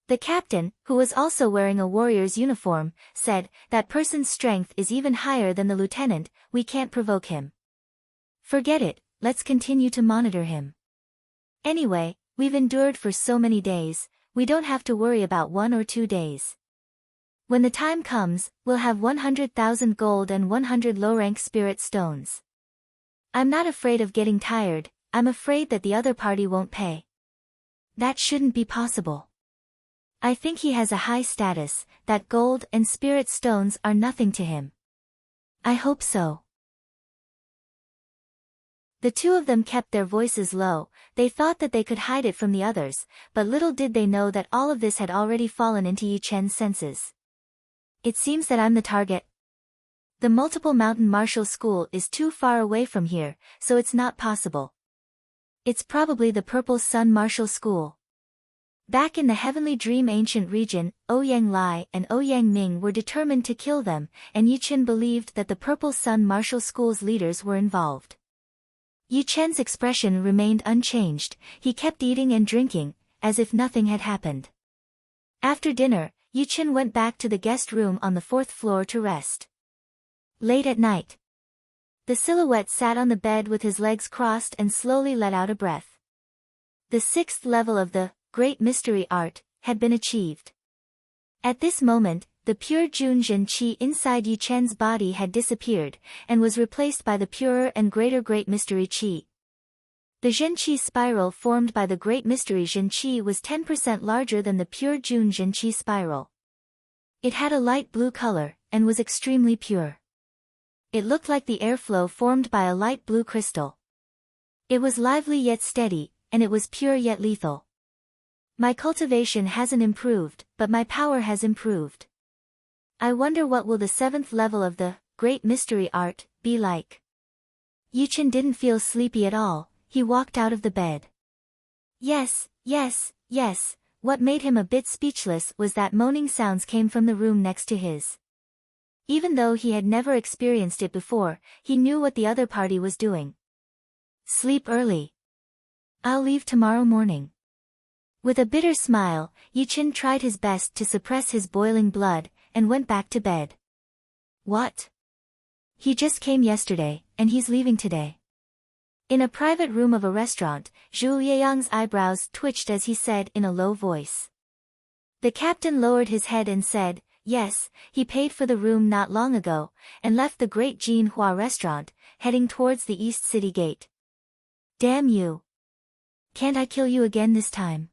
The captain, who was also wearing a warrior's uniform, said, "That person's strength is even higher than the lieutenant, we can't provoke him. Forget it, let's continue to monitor him. Anyway, we've endured for so many days, we don't have to worry about 1 or 2 days. When the time comes, we'll have 100,000 gold and 100 low-rank spirit stones. I'm not afraid of getting tired, I'm afraid that the other party won't pay. That shouldn't be possible. I think he has a high status, that gold and spirit stones are nothing to him. I hope so." The two of them kept their voices low, they thought that they could hide it from the others, but little did they know that all of this had already fallen into Yi Chen's senses. "It seems that I'm the target. The multiple mountain martial school is too far away from here, so it's not possible. It's probably the Purple Sun Martial School." Back in the Heavenly Dream ancient region, Ouyang Lai and Ouyang Ming were determined to kill them, and Yi Chen believed that the Purple Sun Martial School's leaders were involved. Yi Chen's expression remained unchanged, he kept eating and drinking, as if nothing had happened. After dinner, Yi Chen went back to the guest room on the 4th floor to rest. Late at night, the silhouette sat on the bed with his legs crossed and slowly let out a breath. The 6th level of the Great Mystery Art had been achieved. At this moment, the pure Jun Zhen Qi inside Yi Chen's body had disappeared, and was replaced by the purer and greater Great Mystery Qi. The Zhen Qi spiral formed by the Great Mystery Zhen Qi was 10% larger than the pure Jun Zhen Qi spiral. It had a light blue color, and was extremely pure. It looked like the airflow formed by a light blue crystal. It was lively yet steady, and it was pure yet lethal. My cultivation hasn't improved, but my power has improved. I wonder what will the 7th level of the Great Mystery Art be like. Yi Chen didn't feel sleepy at all, he walked out of the bed. Yes, what made him a bit speechless was that moaning sounds came from the room next to his. Even though he had never experienced it before, he knew what the other party was doing. Sleep early. I'll leave tomorrow morning. With a bitter smile, Yi Chen tried his best to suppress his boiling blood, and went back to bed. What? He just came yesterday, and he's leaving today. In a private room of a restaurant, Zhu Liayang's eyebrows twitched as he said in a low voice. The captain lowered his head and said, "Yes, he paid for the room not long ago, and left the Great Jin Hua restaurant, heading towards the East City Gate." Damn you. Can't I kill you again this time?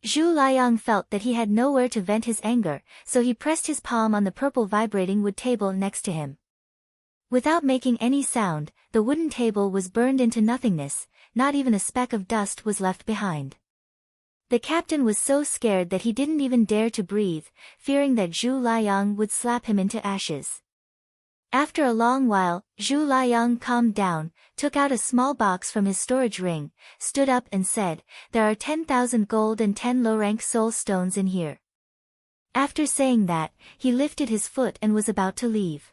Zhu Liang felt that he had nowhere to vent his anger, so he pressed his palm on the purple vibrating wood table next to him. Without making any sound, the wooden table was burned into nothingness, not even a speck of dust was left behind. The captain was so scared that he didn't even dare to breathe, fearing that Zhu Liang would slap him into ashes. After a long while, Zhu Liang calmed down, took out a small box from his storage ring, stood up and said, "There are 10,000 gold and 10 low-rank soul stones in here." After saying that, he lifted his foot and was about to leave.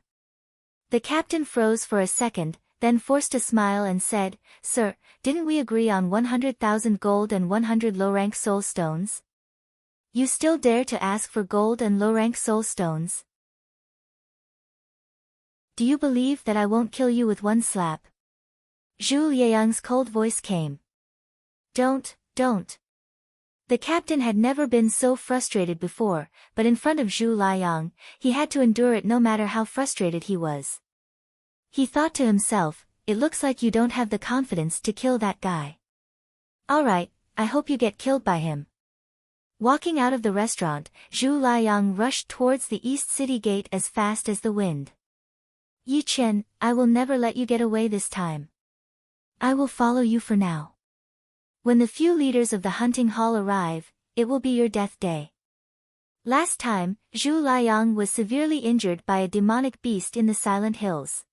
The captain froze for a second, then forced a smile and said, "Sir, didn't we agree on 100,000 gold and 100 low-rank soul stones? You still dare to ask for gold and low-rank soul stones? Do you believe that I won't kill you with one slap?" Zhu Liayang's cold voice came. Don't. The captain had never been so frustrated before, but in front of Zhu Liang, he had to endure it no matter how frustrated he was. He thought to himself, "It looks like you don't have the confidence to kill that guy. Alright, I hope you get killed by him." Walking out of the restaurant, Zhu Liang rushed towards the East City Gate as fast as the wind. "Yi Chen, I will never let you get away this time. I will follow you for now. When the few leaders of the hunting hall arrive, it will be your death day." Last time, Zhu Liang was severely injured by a demonic beast in the Silent Hills.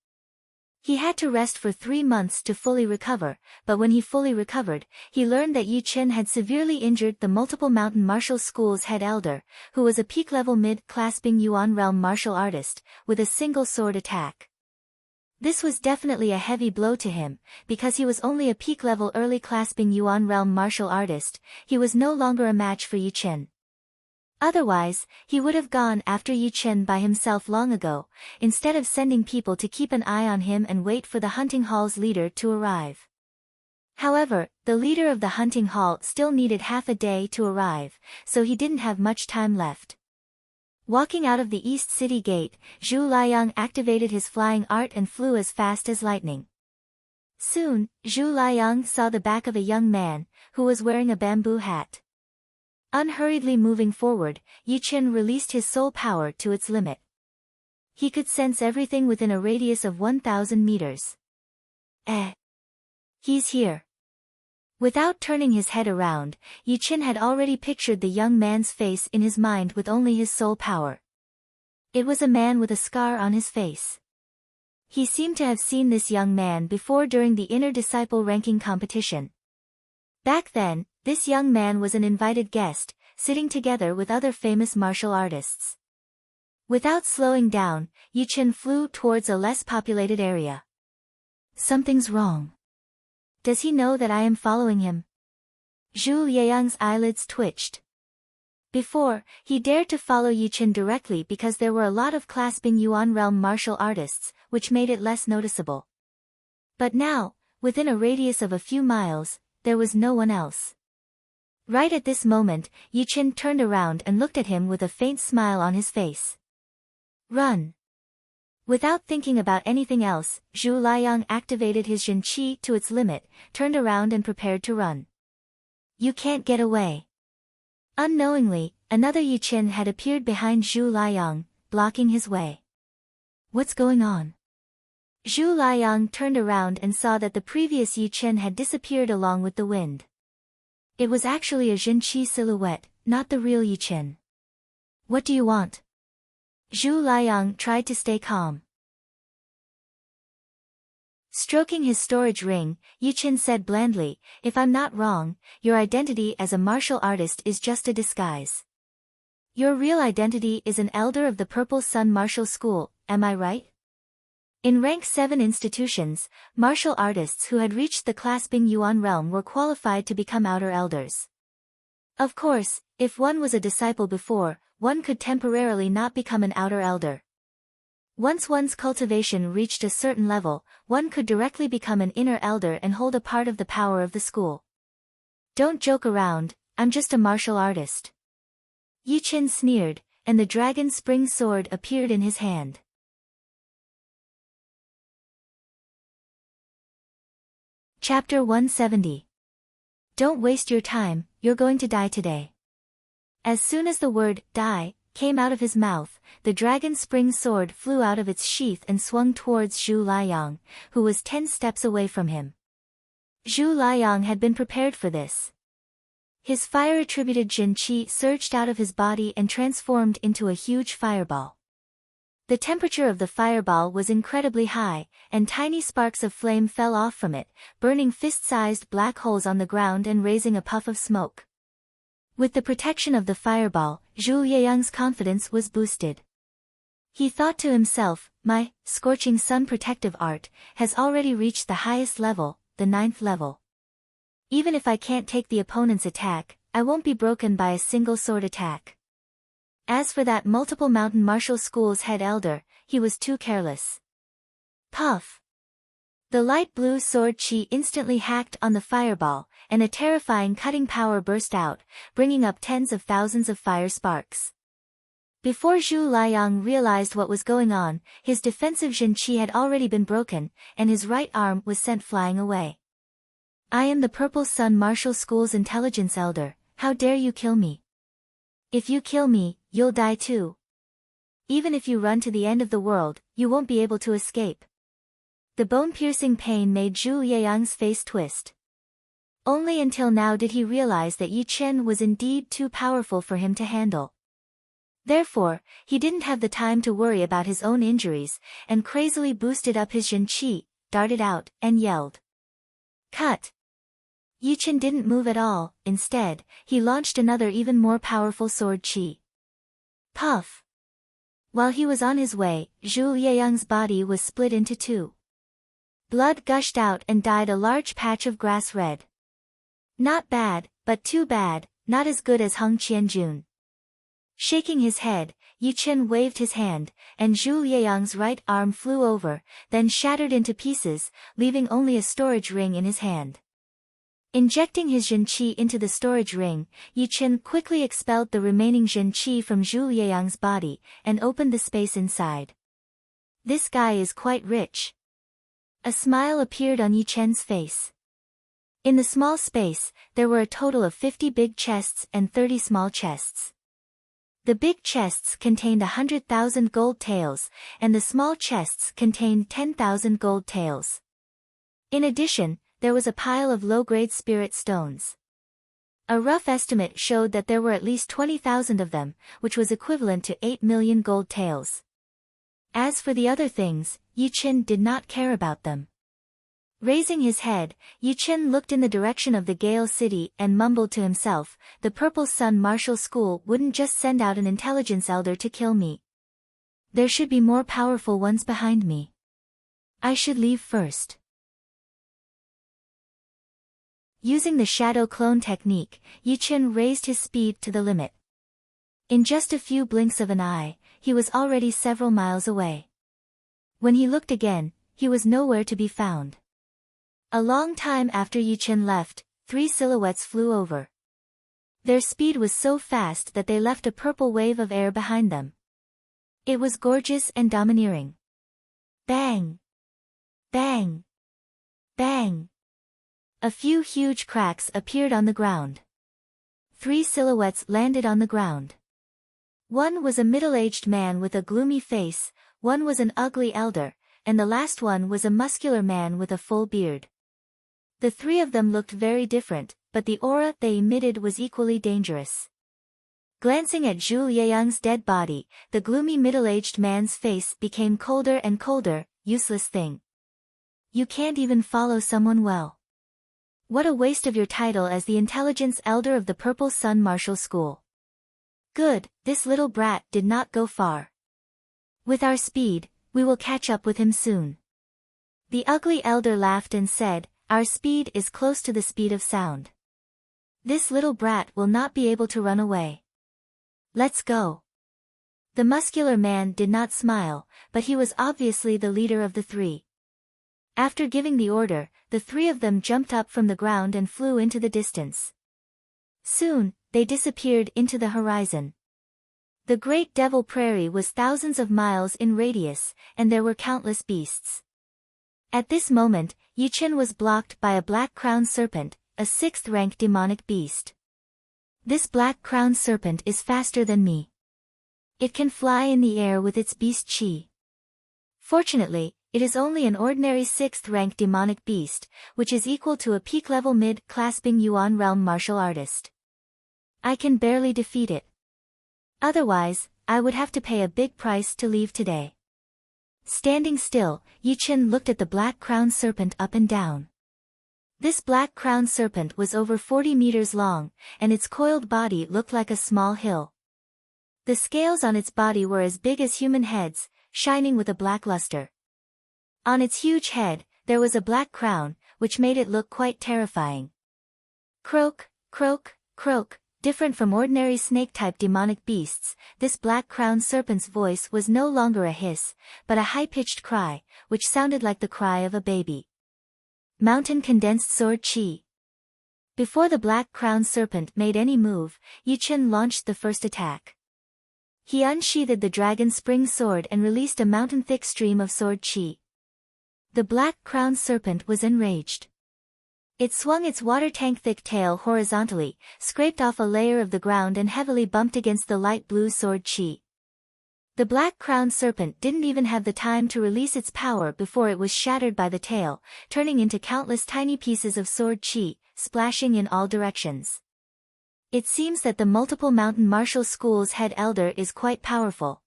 He had to rest for 3 months to fully recover, but when he fully recovered, he learned that Yu Chen had severely injured the multiple mountain martial school's head elder, who was a peak-level mid-clasping Yuan realm martial artist, with a single sword attack. This was definitely a heavy blow to him, because he was only a peak-level early clasping Yuan realm martial artist. He was no longer a match for Yu Chen. Otherwise, he would have gone after Yu Chen by himself long ago, instead of sending people to keep an eye on him and wait for the hunting hall's leader to arrive. However, the leader of the hunting hall still needed half a day to arrive, so he didn't have much time left. Walking out of the East City Gate, Zhu Liang activated his flying art and flew as fast as lightning. Soon, Zhu Liang saw the back of a young man, who was wearing a bamboo hat. Unhurriedly moving forward, Yu Chen released his soul power to its limit. He could sense everything within a radius of 1,000 meters. He's here. Without turning his head around, Yu Chen had already pictured the young man's face in his mind with only his soul power. It was a man with a scar on his face. He seemed to have seen this young man before during the inner disciple ranking competition. Back then, this young man was an invited guest, sitting together with other famous martial artists. Without slowing down, Yu Chen flew towards a less populated area. Something's wrong. Does he know that I am following him? Zhu Liang's eyelids twitched. Before, he dared to follow Yu Chen directly because there were a lot of clasping Yuan realm martial artists, which made it less noticeable. But now, within a radius of a few miles, there was no one else. Right at this moment, Yu Chen turned around and looked at him with a faint smile on his face. Run! Without thinking about anything else, Zhu Liang activated his Jin Qi to its limit, turned around and prepared to run. You can't get away. Unknowingly, another Yu Chen had appeared behind Zhu Liang, blocking his way. What's going on? Zhu Liang turned around and saw that the previous Yu Chen had disappeared along with the wind. It was actually a Jin Qi silhouette, not the real Yu Chen. What do you want? Zhu Liang tried to stay calm. Stroking his storage ring, Yu Chen said blandly, if I'm not wrong, your identity as a martial artist is just a disguise. Your real identity is an elder of the Purple Sun Martial School, am I right? In rank 7 institutions, martial artists who had reached the clasping Yuan realm were qualified to become outer elders. Of course, if one was a disciple before, one could temporarily not become an outer elder. Once one's cultivation reached a certain level, one could directly become an inner elder and hold a part of the power of the school. Don't joke around, I'm just a martial artist. Yu Chen sneered, and the dragon spring sword appeared in his hand. Chapter 170. Don't waste your time, you're going to die today. As soon as the word, die, came out of his mouth, the dragon spring sword flew out of its sheath and swung towards Zhu Liang, who was 10 steps away from him. Zhu Liang had been prepared for this. His fire-attributed Jin Qi surged out of his body and transformed into a huge fireball. The temperature of the fireball was incredibly high, and tiny sparks of flame fell off from it, burning fist-sized black holes on the ground and raising a puff of smoke. With the protection of the fireball, Zhu Liang's confidence was boosted. He thought to himself, my scorching sun protective art has already reached the highest level, the 9th level. Even if I can't take the opponent's attack, I won't be broken by a single sword attack. As for that multiple mountain martial school's head elder, he was too careless. Puff! The light blue sword chi instantly hacked on the fireball, and a terrifying cutting power burst out, bringing up tens of thousands of fire sparks. Before Zhu Liang realized what was going on, his defensive Jin Qi had already been broken, and his right arm was sent flying away. I am the Purple Sun Martial School's intelligence elder, how dare you kill me? If you kill me, you'll die too. Even if you run to the end of the world, you won't be able to escape. The bone-piercing pain made Zhu Liang's face twist. Only until now did he realize that Yu Chen was indeed too powerful for him to handle. Therefore, he didn't have the time to worry about his own injuries, and crazily boosted up his Jin Qi, darted out, and yelled. Cut! Yichen didn't move at all. Instead, he launched another even more powerful sword chi. Puff! While he was on his way, Zhu Yeyang's body was split into two. Blood gushed out and dyed a large patch of grass red. Not bad, but too bad, not as good as Heng Qianjun. Shaking his head, Yichen waved his hand, and Zhu Yeyang's right arm flew over, then shattered into pieces, leaving only a storage ring in his hand. Injecting his Zhen Qi into the storage ring, Yichen quickly expelled the remaining Zhen Qi from Zhu Yeyang's body, and opened the space inside. This guy is quite rich. A smile appeared on Yichen's face. In the small space, there were a total of 50 big chests and 30 small chests. The big chests contained 100,000 gold taels, and the small chests contained 10,000 gold taels. In addition, there was a pile of low-grade spirit stones. A rough estimate showed that there were at least 20,000 of them, which was equivalent to 8 million gold taels. As for the other things, Yichen did not care about them. Raising his head, Yichen looked in the direction of the Gale City and mumbled to himself, the Purple Sun Martial School wouldn't just send out an intelligence elder to kill me. There should be more powerful ones behind me. I should leave first. Using the shadow clone technique, Yichen raised his speed to the limit. In just a few blinks of an eye, he was already several miles away. When he looked again, he was nowhere to be found. A long time after Yichen left, 3 silhouettes flew over. Their speed was so fast that they left a purple wave of air behind them. It was gorgeous and domineering. Bang! Bang! Bang! A few huge cracks appeared on the ground. 3 silhouettes landed on the ground. One was a middle-aged man with a gloomy face, one was an ugly elder, and the last one was a muscular man with a full beard. The 3 of them looked very different, but the aura they emitted was equally dangerous. Glancing at Zhu Yeyang's dead body, the gloomy middle-aged man's face became colder and colder. Useless thing. You can't even follow someone well. What a waste of your title as the intelligence elder of the Purple Sun Martial School. Good, this little brat did not go far. With our speed, we will catch up with him soon. The ugly elder laughed and said, our speed is close to the speed of sound. This little brat will not be able to run away. Let's go. The muscular man did not smile, but he was obviously the leader of the 3. After giving the order, the 3 of them jumped up from the ground and flew into the distance. Soon, they disappeared into the horizon. The Great Devil Prairie was thousands of miles in radius, and there were countless beasts. At this moment, Yichen was blocked by a black-crowned serpent, a 6th-rank demonic beast. This black-crowned serpent is faster than me. It can fly in the air with its beast chi. Fortunately, it is only an ordinary 6th-rank demonic beast, which is equal to a peak-level mid-clasping Yuan realm martial artist. I can barely defeat it. Otherwise, I would have to pay a big price to leave today. Standing still, Yichen looked at the black-crowned serpent up and down. This black-crowned serpent was over 40 meters long, and its coiled body looked like a small hill. The scales on its body were as big as human heads, shining with a black luster. On its huge head, there was a black crown, which made it look quite terrifying. Croak, croak, croak. Different from ordinary snake-type demonic beasts, this black-crowned serpent's voice was no longer a hiss, but a high-pitched cry, which sounded like the cry of a baby. Mountain Condensed Sword Chi. Before the black-crowned serpent made any move, Yichen launched the first attack. He unsheathed the dragon spring sword and released a mountain-thick stream of sword chi. The black-crowned serpent was enraged. It swung its water-tank-thick tail horizontally, scraped off a layer of the ground and heavily bumped against the light blue sword chi. The black-crowned serpent didn't even have the time to release its power before it was shattered by the tail, turning into countless tiny pieces of sword chi, splashing in all directions. It seems that the multiple mountain martial school's head elder is quite powerful,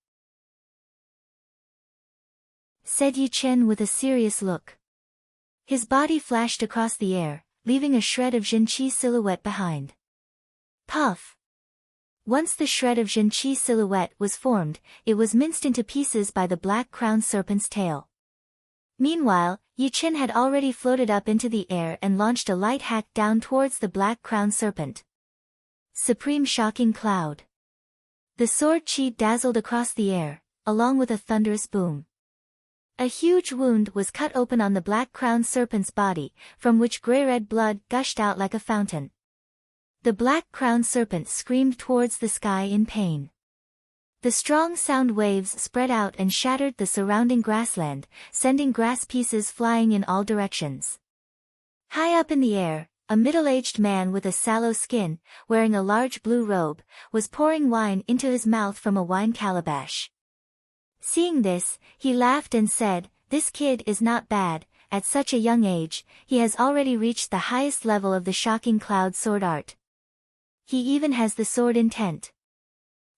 said Yichen with a serious look. His body flashed across the air, leaving a shred of Jinqi's silhouette behind. Puff! Once the shred of Jinqi's silhouette was formed, it was minced into pieces by the black-crowned serpent's tail. Meanwhile, Yichen had already floated up into the air and launched a light hack down towards the black-crowned serpent. Supreme Shocking Cloud. The sword chi dazzled across the air, along with a thunderous boom. A huge wound was cut open on the black-crowned serpent's body, from which grey-red blood gushed out like a fountain. The black-crowned serpent screamed towards the sky in pain. The strong sound waves spread out and shattered the surrounding grassland, sending grass pieces flying in all directions. High up in the air, a middle-aged man with a sallow skin, wearing a large blue robe, was pouring wine into his mouth from a wine calabash. Seeing this, he laughed and said, "This kid is not bad. At such a young age, he has already reached the highest level of the Shocking Cloud sword art. He even has the sword intent.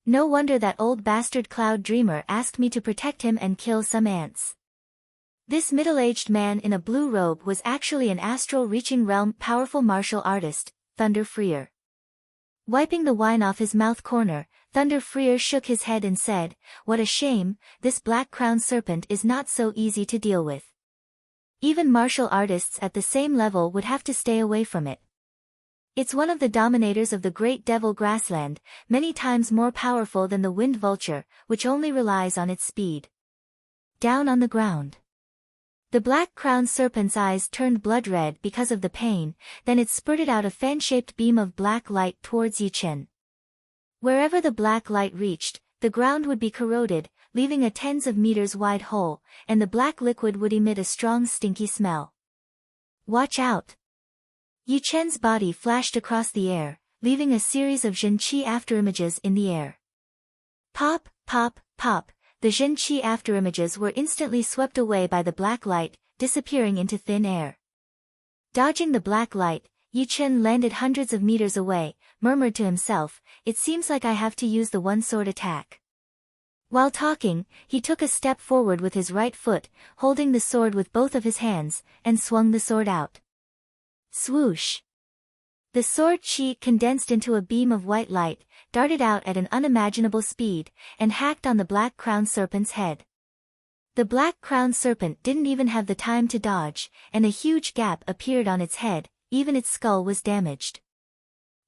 No wonder that old bastard Cloud Dreamer asked me to protect him and kill some ants." This middle-aged man in a blue robe was actually an astral-reaching realm powerful martial artist, Thunder Freer. Wiping the wine off his mouth corner, Thunder Freer shook his head and said, "What a shame, this black-crowned serpent is not so easy to deal with. Even martial artists at the same level would have to stay away from it. It's one of the dominators of the Great Devil Grassland, many times more powerful than the Wind Vulture, which only relies on its speed." Down on the ground. The black-crowned serpent's eyes turned blood-red because of the pain, then it spurted out a fan-shaped beam of black light towards Yichen. Wherever the black light reached, the ground would be corroded, leaving a tens of meters wide hole, and the black liquid would emit a strong stinky smell. "Watch out!" Yichen's body flashed across the air, leaving a series of Jinqi afterimages in the air. Pop, pop, pop, the Jinqi afterimages were instantly swept away by the black light, disappearing into thin air. Dodging the black light, Yichen landed hundreds of meters away, murmured to himself, "It seems like I have to use the one-sword attack." While talking, he took a step forward with his right foot, holding the sword with both of his hands, and swung the sword out. Swoosh! The sword chi condensed into a beam of white light, darted out at an unimaginable speed, and hacked on the black-crowned serpent's head. The black-crowned serpent didn't even have the time to dodge, and a huge gap appeared on its head, even its skull was damaged.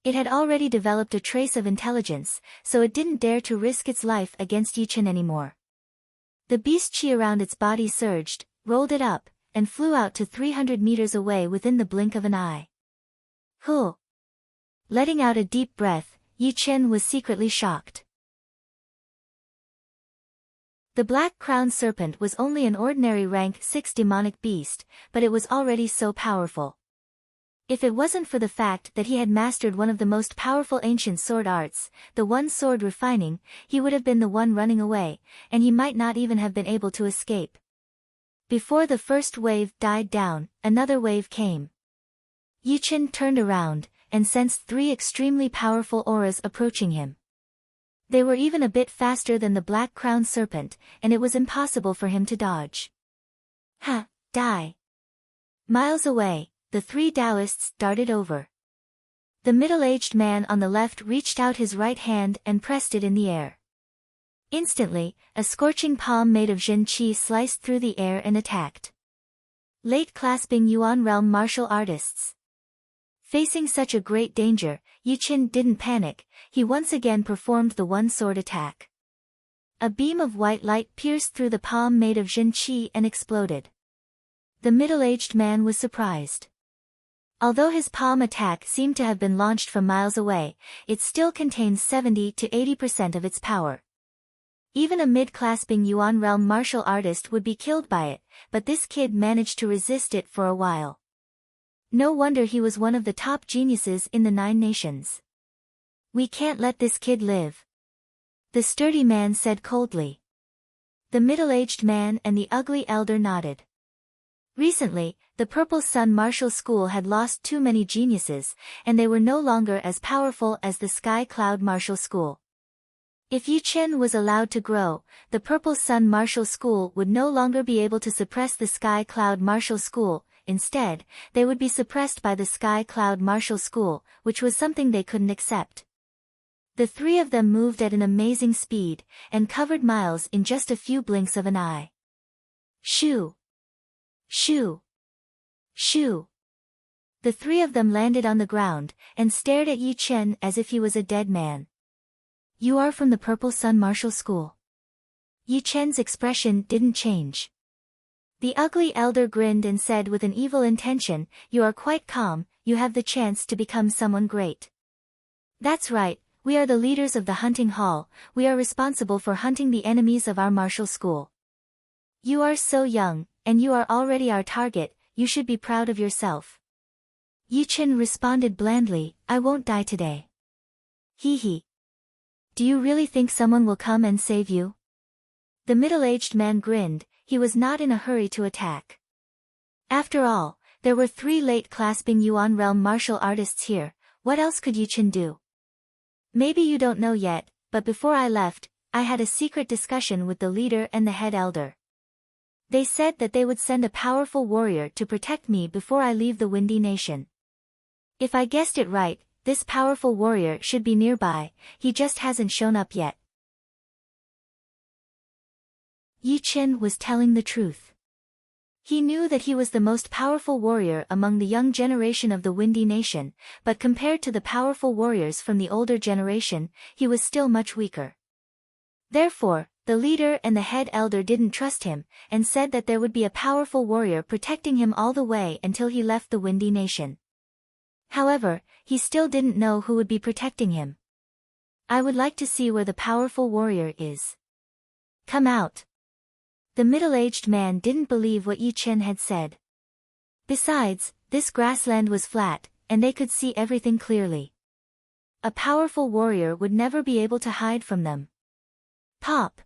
It had already developed a trace of intelligence, so it didn't dare to risk its life against Yichen anymore. The beast chi around its body surged, rolled it up, and flew out to 300 meters away within the blink of an eye. Huh! Letting out a deep breath, Yichen was secretly shocked. The black-crowned serpent was only an ordinary rank 6 demonic beast, but it was already so powerful. If it wasn't for the fact that he had mastered one of the most powerful ancient sword arts, the one sword refining, he would have been the one running away, and he might not even have been able to escape. Before the first wave died down, another wave came. Yichen turned around, and sensed 3 extremely powerful auras approaching him. They were even a bit faster than the black-crowned serpent, and it was impossible for him to dodge. Ha! Die! Miles away, the 3 Taoists darted over. The middle-aged man on the left reached out his right hand and pressed it in the air. Instantly, a scorching palm made of Jinqi sliced through the air and attacked. Late clasping Yuan realm martial artists. Facing such a great danger, Yichen didn't panic, he once again performed the one-sword attack. A beam of white light pierced through the palm made of Jinqi and exploded. The middle-aged man was surprised. Although his palm attack seemed to have been launched from miles away, it still contains 70 to 80% of its power. Even a mid-clasping Yuan realm martial artist would be killed by it, but this kid managed to resist it for a while. No wonder he was one of the top geniuses in the 9 nations. "We can't let this kid live," the sturdy man said coldly. The middle-aged man and the ugly elder nodded. Recently, the Purple Sun Martial School had lost too many geniuses, and they were no longer as powerful as the Sky Cloud Martial School. If Yichen was allowed to grow, the Purple Sun Martial School would no longer be able to suppress the Sky Cloud Martial School, instead, they would be suppressed by the Sky Cloud Martial School, which was something they couldn't accept. The three of them moved at an amazing speed, and covered miles in just a few blinks of an eye. Shoo! Shoo! Shoo! The three of them landed on the ground, and stared at Yi Chen as if he was a dead man. You are from the Purple Sun Martial School. Yi Chen's expression didn't change. The ugly elder grinned and said with an evil intention, you are quite calm, you have the chance to become someone great. That's right, we are the leaders of the hunting hall, we are responsible for hunting the enemies of our martial school. You are so young, and you are already our target, you should be proud of yourself. Yi Chen responded blandly, I won't die today. Hee hee. Do you really think someone will come and save you? The middle-aged man grinned, he was not in a hurry to attack. After all, there were 3 late-clasping Yuan realm martial artists here, what else could Yi Chen do? Maybe you don't know yet, but before I left, I had a secret discussion with the leader and the head elder. They said that they would send a powerful warrior to protect me before I leave the Windy Nation. If I guessed it right, this powerful warrior should be nearby, he just hasn't shown up yet. Yi Chen was telling the truth. He knew that he was the most powerful warrior among the young generation of the Windy Nation, but compared to the powerful warriors from the older generation, he was still much weaker. Therefore, the leader and the head elder didn't trust him, and said that there would be a powerful warrior protecting him all the way until he left the Windy Nation. However, he still didn't know who would be protecting him. I would like to see where the powerful warrior is. Come out. The middle-aged man didn't believe what Yi Chen had said. Besides, this grassland was flat, and they could see everything clearly. A powerful warrior would never be able to hide from them. Pop!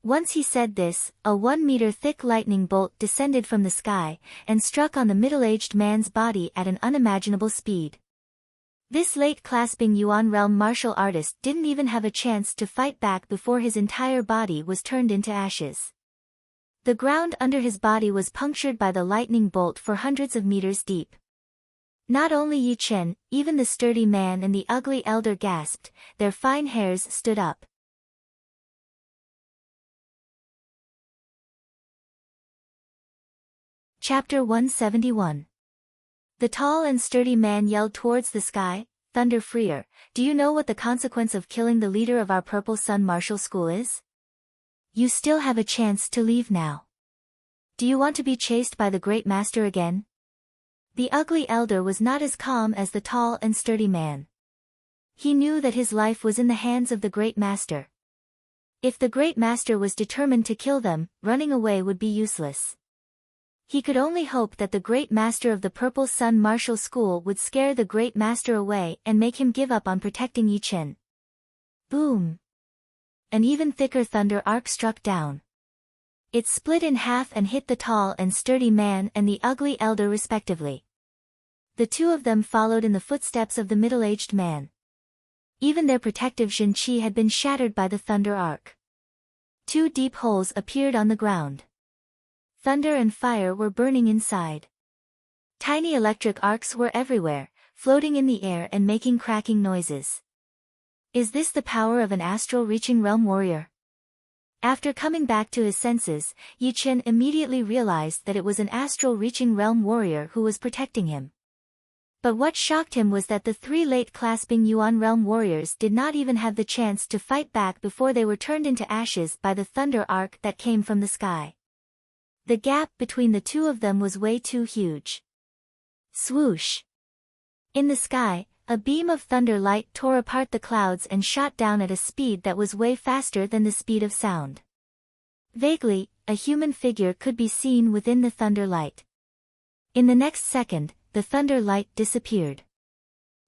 Once he said this, a 1-meter-thick lightning bolt descended from the sky, and struck on the middle-aged man's body at an unimaginable speed. This late-clasping Yuan realm martial artist didn't even have a chance to fight back before his entire body was turned into ashes. The ground under his body was punctured by the lightning bolt for hundreds of meters deep. Not only Yi Chen, even the sturdy man and the ugly elder gasped, their fine hairs stood up. Chapter 171. The tall and sturdy man yelled towards the sky, Thunder Freer, do you know what the consequence of killing the leader of our Purple Sun Martial School is? You still have a chance to leave now. Do you want to be chased by the Great Master again? The ugly elder was not as calm as the tall and sturdy man. He knew that his life was in the hands of the Great Master. If the Great Master was determined to kill them, running away would be useless. He could only hope that the Great Master of the Purple Sun Martial School would scare the Great Master away and make him give up on protecting Yi Chen. Boom! An even thicker thunder arc struck down. It split in half and hit the tall and sturdy man and the ugly elder respectively. The two of them followed in the footsteps of the middle-aged man. Even their protective Zhenqi had been shattered by the thunder arc. 2 deep holes appeared on the ground. Thunder and fire were burning inside. Tiny electric arcs were everywhere, floating in the air and making cracking noises. Is this the power of an astral-reaching realm warrior? After coming back to his senses, Yi Chen immediately realized that it was an astral-reaching realm warrior who was protecting him. But what shocked him was that the 3 late-clasping Yuan realm warriors did not even have the chance to fight back before they were turned into ashes by the thunder arc that came from the sky. The gap between the two of them was way too huge. Swoosh! In the sky, a beam of thunder light tore apart the clouds and shot down at a speed that was way faster than the speed of sound. Vaguely, a human figure could be seen within the thunder light. In the next second, the thunder light disappeared.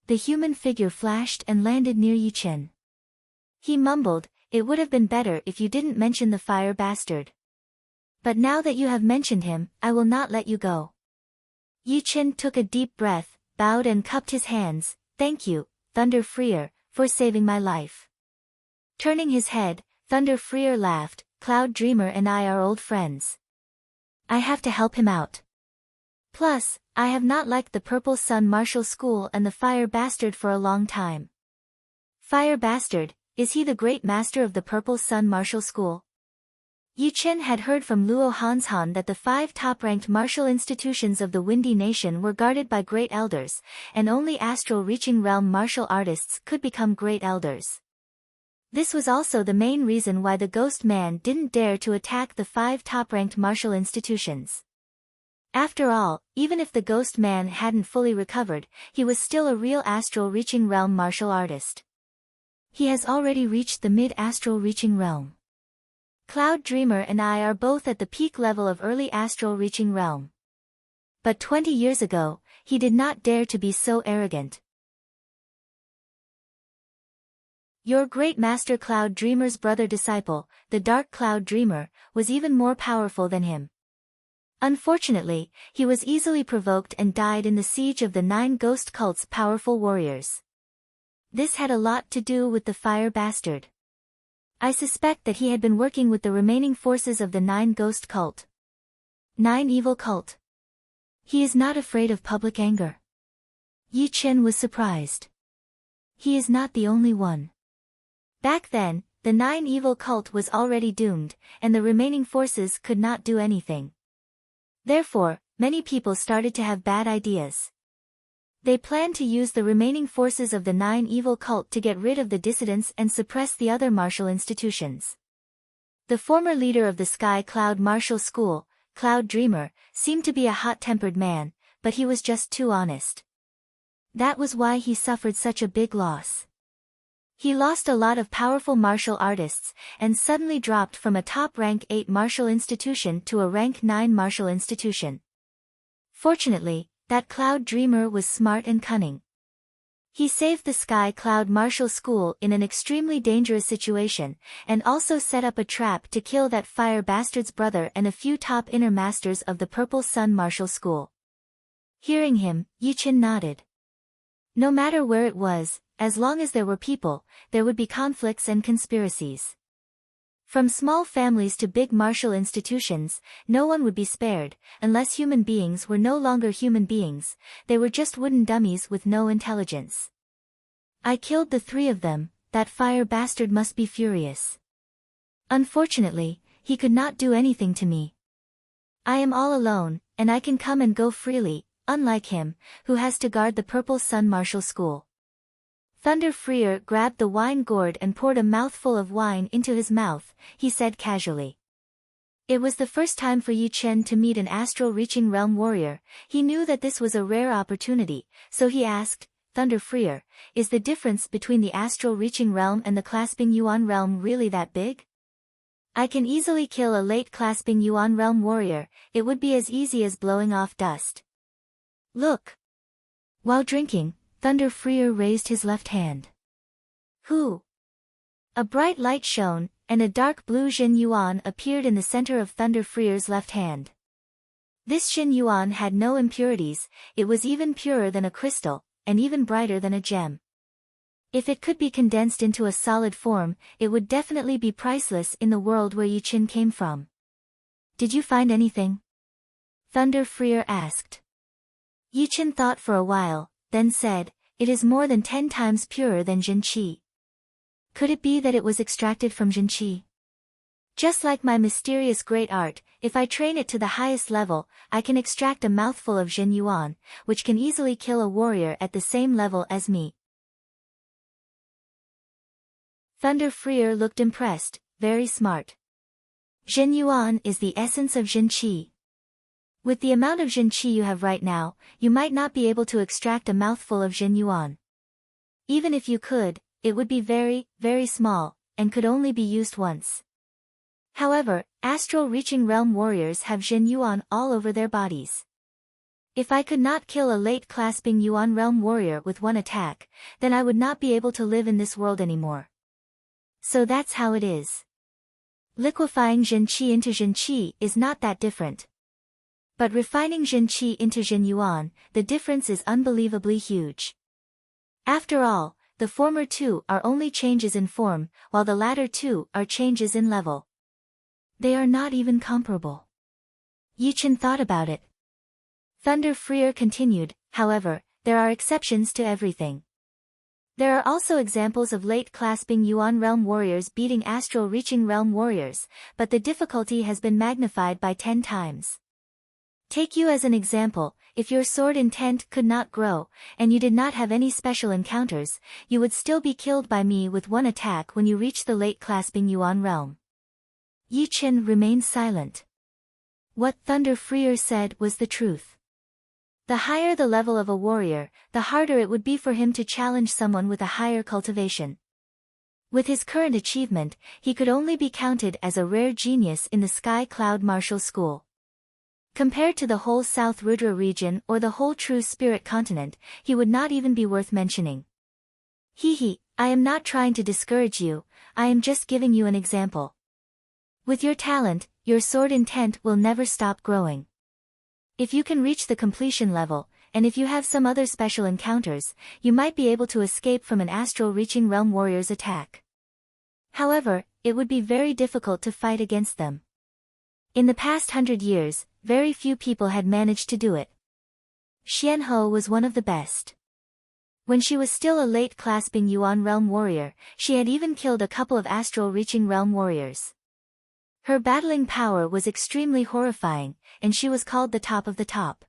The human figure flashed and landed near Yi Chen. He mumbled, it would have been better if you didn't mention the fire bastard. But now that you have mentioned him, I will not let you go. Yi Chen took a deep breath, bowed and cupped his hands, thank you, Thunder Freer, for saving my life. Turning his head, Thunder Freer laughed, Cloud Dreamer and I are old friends. I have to help him out. Plus, I have not liked the Purple Sun Martial School and the Fire Bastard for a long time. Fire Bastard, is he the great master of the Purple Sun Martial School? Yi Chen had heard from Luo Hanshan that the 5 top-ranked martial institutions of the Windy Nation were guarded by great elders, and only astral-reaching realm martial artists could become great elders. This was also the main reason why the Ghost Man didn't dare to attack the 5 top-ranked martial institutions. After all, even if the Ghost Man hadn't fully recovered, he was still a real astral-reaching realm martial artist. He has already reached the mid-astral reaching realm. Cloud Dreamer and I are both at the peak level of early astral reaching realm. But 20 years ago, he did not dare to be so arrogant. Your great master Cloud Dreamer's brother disciple, the Dark Cloud Dreamer, was even more powerful than him. Unfortunately, he was easily provoked and died in the siege of the 9 ghost cult's powerful warriors. This had a lot to do with the Fire Bastard. I suspect that he had been working with the remaining forces of the 9 ghost cult. 9 evil cult. He is not afraid of public anger. Yi Chen was surprised. He is not the only one. Back then, the 9 evil cult was already doomed, and the remaining forces could not do anything. Therefore, many people started to have bad ideas. They planned to use the remaining forces of the 9 evil cult to get rid of the dissidents and suppress the other martial institutions. The former leader of the Sky Cloud Martial School, Cloud Dreamer, seemed to be a hot-tempered man, but he was just too honest. That was why he suffered such a big loss. He lost a lot of powerful martial artists, and suddenly dropped from a top rank 8 martial institution to a rank 9 martial institution. Fortunately, that Cloud Dreamer was smart and cunning. He saved the Sky Cloud Martial School in an extremely dangerous situation, and also set up a trap to kill that Fire Bastard's brother and a few top inner masters of the Purple Sun Martial School. Hearing him, Yi Chen nodded. No matter where it was, as long as there were people, there would be conflicts and conspiracies. From small families to big martial institutions, no one would be spared, unless human beings were no longer human beings, they were just wooden dummies with no intelligence. I killed the 3 of them, that Fire Bastard must be furious. Unfortunately, he could not do anything to me. I am all alone, and I can come and go freely, unlike him, who has to guard the Purple Sun Martial School. Thunder Freer grabbed the wine gourd and poured a mouthful of wine into his mouth, he said casually. It was the first time for Yi Chen to meet an astral-reaching realm warrior. He knew that this was a rare opportunity, so he asked, Thunder Freer, is the difference between the astral-reaching realm and the clasping Yuan realm really that big? I can easily kill a late clasping Yuan realm warrior, it would be as easy as blowing off dust. Look! While drinking, Thunder Freer raised his left hand. Who? A bright light shone, and a dark blue Jin Yuan appeared in the center of Thunder Freer's left hand. This Jin Yuan had no impurities, it was even purer than a crystal, and even brighter than a gem. If it could be condensed into a solid form, it would definitely be priceless in the world where Yi Chen came from. Did you find anything? Thunder Freer asked. Yi Chen thought for a while, then said, it is more than 10 times purer than Jin Qi. Could it be that it was extracted from Jin Qi? Just like my mysterious great art, if I train it to the highest level, I can extract a mouthful of Jin Yuan, which can easily kill a warrior at the same level as me. Thunder Freer looked impressed, very smart. Jin Yuan is the essence of Jin Qi. With the amount of Jin Qi you have right now, you might not be able to extract a mouthful of Jin Yuan. Even if you could, it would be very, very small, and could only be used once. However, astral-reaching realm warriors have Jin Yuan all over their bodies. If I could not kill a late clasping Yuan realm warrior with one attack, then I would not be able to live in this world anymore. So that's how it is. Liquefying Jin Qi into Jin Qi is not that different. But refining Jin Qi into Jin Yuan, the difference is unbelievably huge. After all, the former 2 are only changes in form, while the latter 2 are changes in level. They are not even comparable. Yi Chen thought about it. Thunder Freer continued, however, there are exceptions to everything. There are also examples of late clasping Yuan realm warriors beating astral reaching realm warriors, but the difficulty has been magnified by 10 times. Take you as an example, if your sword intent could not grow, and you did not have any special encounters, you would still be killed by me with one attack when you reach the late clasping Yuan realm. Yi Chen remained silent. What Thunder Freer said was the truth. The higher the level of a warrior, the harder it would be for him to challenge someone with a higher cultivation. With his current achievement, he could only be counted as a rare genius in the Sky Cloud Martial School. Compared to the whole South Rudra region or the whole True Spirit continent, he would not even be worth mentioning. I am not trying to discourage you, I am just giving you an example. With your talent, your sword intent will never stop growing. If you can reach the completion level, and if you have some other special encounters, you might be able to escape from an astral reaching realm warrior's attack. However, it would be very difficult to fight against them. In the past 100 years, very few people had managed to do it. Xianhou was one of the best. When she was still a late clasping Yuan realm warrior, she had even killed a couple of astral reaching realm warriors. Her battling power was extremely horrifying, and she was called the top of the top.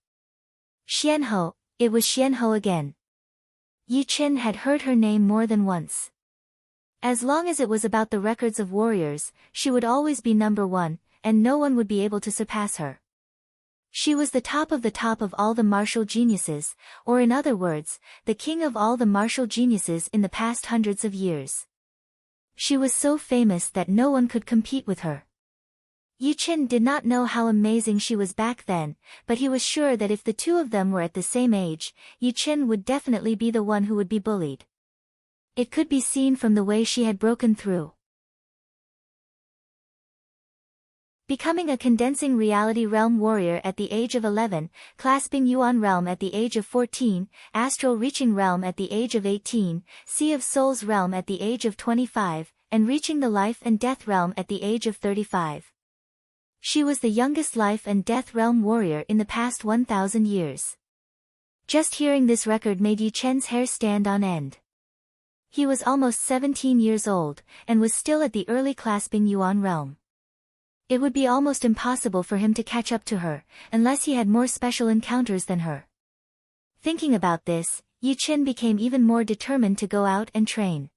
Xianhou, it was Xianhou again. Yi Chen had heard her name more than once. As long as it was about the records of warriors, she would always be number one, and no one would be able to surpass her. She was the top of all the martial geniuses, or in other words, the king of all the martial geniuses in the past hundreds of years. She was so famous that no one could compete with her. Yi Chen did not know how amazing she was back then, but he was sure that if the two of them were at the same age, Yi Chen would definitely be the one who would be bullied. It could be seen from the way she had broken through. Becoming a condensing reality realm warrior at the age of 11, clasping Yuan realm at the age of 14, astral reaching realm at the age of 18, Sea of Souls realm at the age of 25, and reaching the life and death realm at the age of 35. She was the youngest life and death realm warrior in the past 1,000 years. Just hearing this record made Yi Chen's hair stand on end. He was almost 17 years old, and was still at the early clasping Yuan realm. It would be almost impossible for him to catch up to her, unless he had more special encounters than her. Thinking about this, Yi Chen became even more determined to go out and train.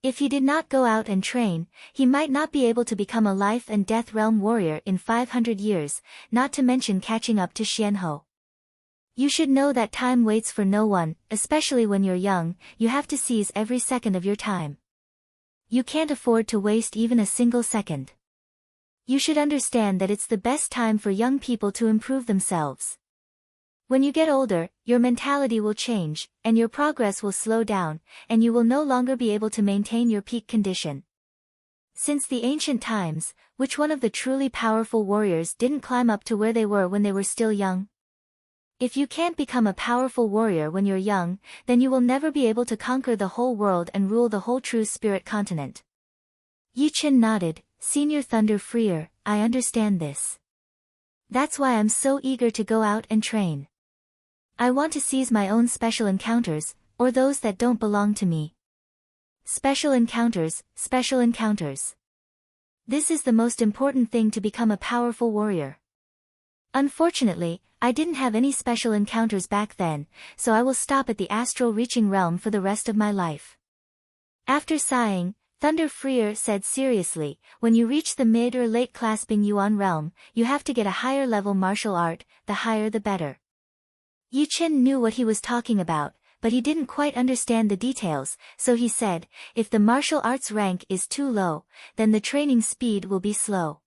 If he did not go out and train, he might not be able to become a life and death realm warrior in 500 years, not to mention catching up to Xianhou. You should know that time waits for no one, especially when you're young, you have to seize every second of your time. You can't afford to waste even a single second. You should understand that it's the best time for young people to improve themselves. When you get older, your mentality will change, and your progress will slow down, and you will no longer be able to maintain your peak condition. Since the ancient times, which one of the truly powerful warriors didn't climb up to where they were when they were still young? If you can't become a powerful warrior when you're young, then you will never be able to conquer the whole world and rule the whole True Spirit continent. Yi Chen nodded. Senior Thunder Freer, I understand this. That's why I'm so eager to go out and train. I want to seize my own special encounters, or those that don't belong to me. Special encounters, special encounters. This is the most important thing to become a powerful warrior. Unfortunately, I didn't have any special encounters back then, so I will stop at the astral reaching realm for the rest of my life. After sighing, Thunder Freer said seriously, when you reach the mid or late clasping Yuan realm, you have to get a higher level martial art, the higher the better. Yi Chen knew what he was talking about, but he didn't quite understand the details, so he said, if the martial arts rank is too low, then the training speed will be slow.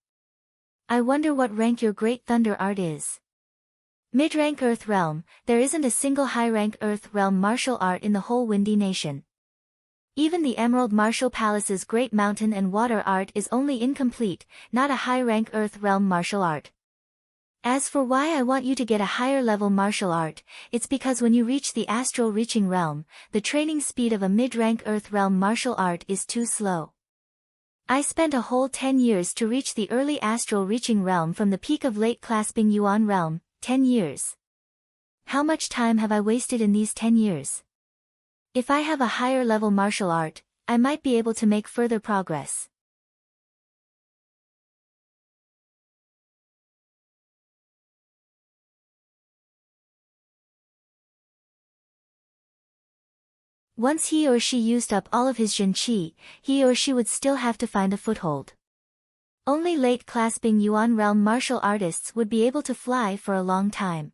I wonder what rank your Great Thunder Art is. Mid-rank Earth Realm, there isn't a single high-rank Earth Realm martial art in the whole Windy Nation. Even the Emerald Martial Palace's Great Mountain and Water Art is only incomplete, not a high-rank Earth Realm martial art. As for why I want you to get a higher level martial art, it's because when you reach the astral reaching realm, the training speed of a mid-rank Earth Realm martial art is too slow. I spent a whole 10 years to reach the early astral reaching realm from the peak of late clasping Yuan realm, 10 years. How much time have I wasted in these 10 years? If I have a higher level martial art, I might be able to make further progress. Once he or she used up all of his Jinqi, he or she would still have to find a foothold. Only late clasping Yuan realm martial artists would be able to fly for a long time.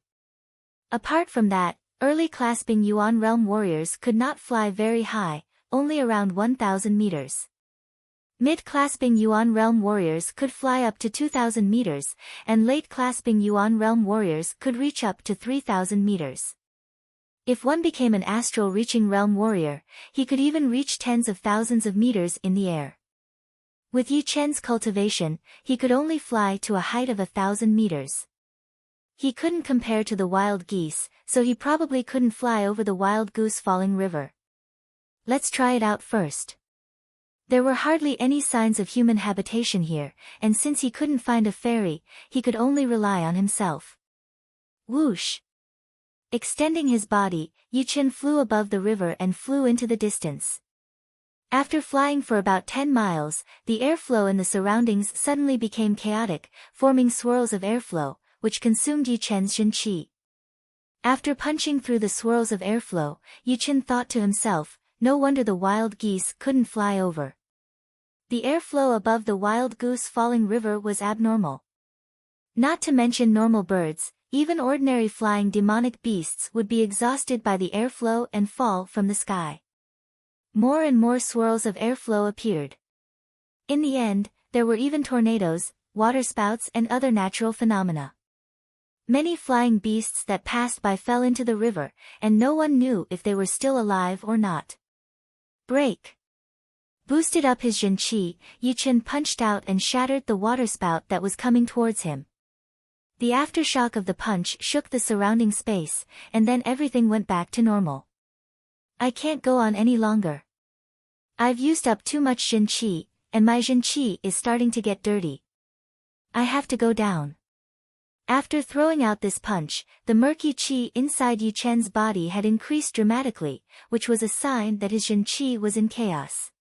Apart from that, early clasping Yuan realm warriors could not fly very high, only around 1,000 meters. Mid-clasping Yuan realm warriors could fly up to 2,000 meters, and late-clasping Yuan realm warriors could reach up to 3,000 meters. If one became an astral-reaching realm warrior, he could even reach tens of thousands of meters in the air. With Yi Chen's cultivation, he could only fly to a height of 1,000 meters. He couldn't compare to the wild geese, so he probably couldn't fly over the wild goose falling river. Let's try it out first. There were hardly any signs of human habitation here, and since he couldn't find a ferry, he could only rely on himself. Whoosh! Extending his body, Yi Chen flew above the river and flew into the distance. After flying for about 10 miles, the airflow in the surroundings suddenly became chaotic, forming swirls of airflow, which consumed Yi Chen's Jinqi. After punching through the swirls of airflow, Yi Chen thought to himself, no wonder the wild geese couldn't fly over. The airflow above the wild goose falling river was abnormal. Not to mention normal birds, even ordinary flying demonic beasts would be exhausted by the airflow and fall from the sky. More and more swirls of airflow appeared. In the end, there were even tornadoes, waterspouts and other natural phenomena. Many flying beasts that passed by fell into the river, and no one knew if they were still alive or not. Break! Boosted up his Jinqi, Yi Chen punched out and shattered the waterspout that was coming towards him. The aftershock of the punch shook the surrounding space, and then everything went back to normal. I can't go on any longer. I've used up too much Jinqi, and my Jinqi is starting to get dirty. I have to go down. After throwing out this punch, the murky qi inside Yi Chen's body had increased dramatically, which was a sign that his Jinqi was in chaos.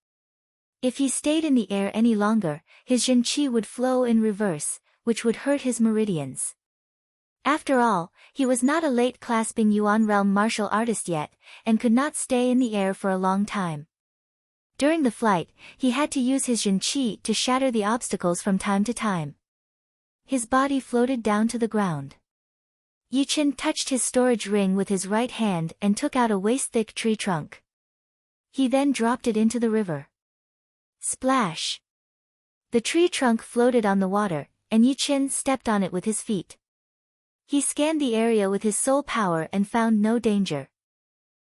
If he stayed in the air any longer, his Jinqi would flow in reverse, which would hurt his meridians. After all, he was not a late clasping Yuan realm martial artist yet, and could not stay in the air for a long time. During the flight, he had to use his Jinqi to shatter the obstacles from time to time. His body floated down to the ground. Yi Chen touched his storage ring with his right hand and took out a waist-thick tree trunk. He then dropped it into the river. Splash! The tree trunk floated on the water, and Yi Chen stepped on it with his feet. He scanned the area with his soul power and found no danger.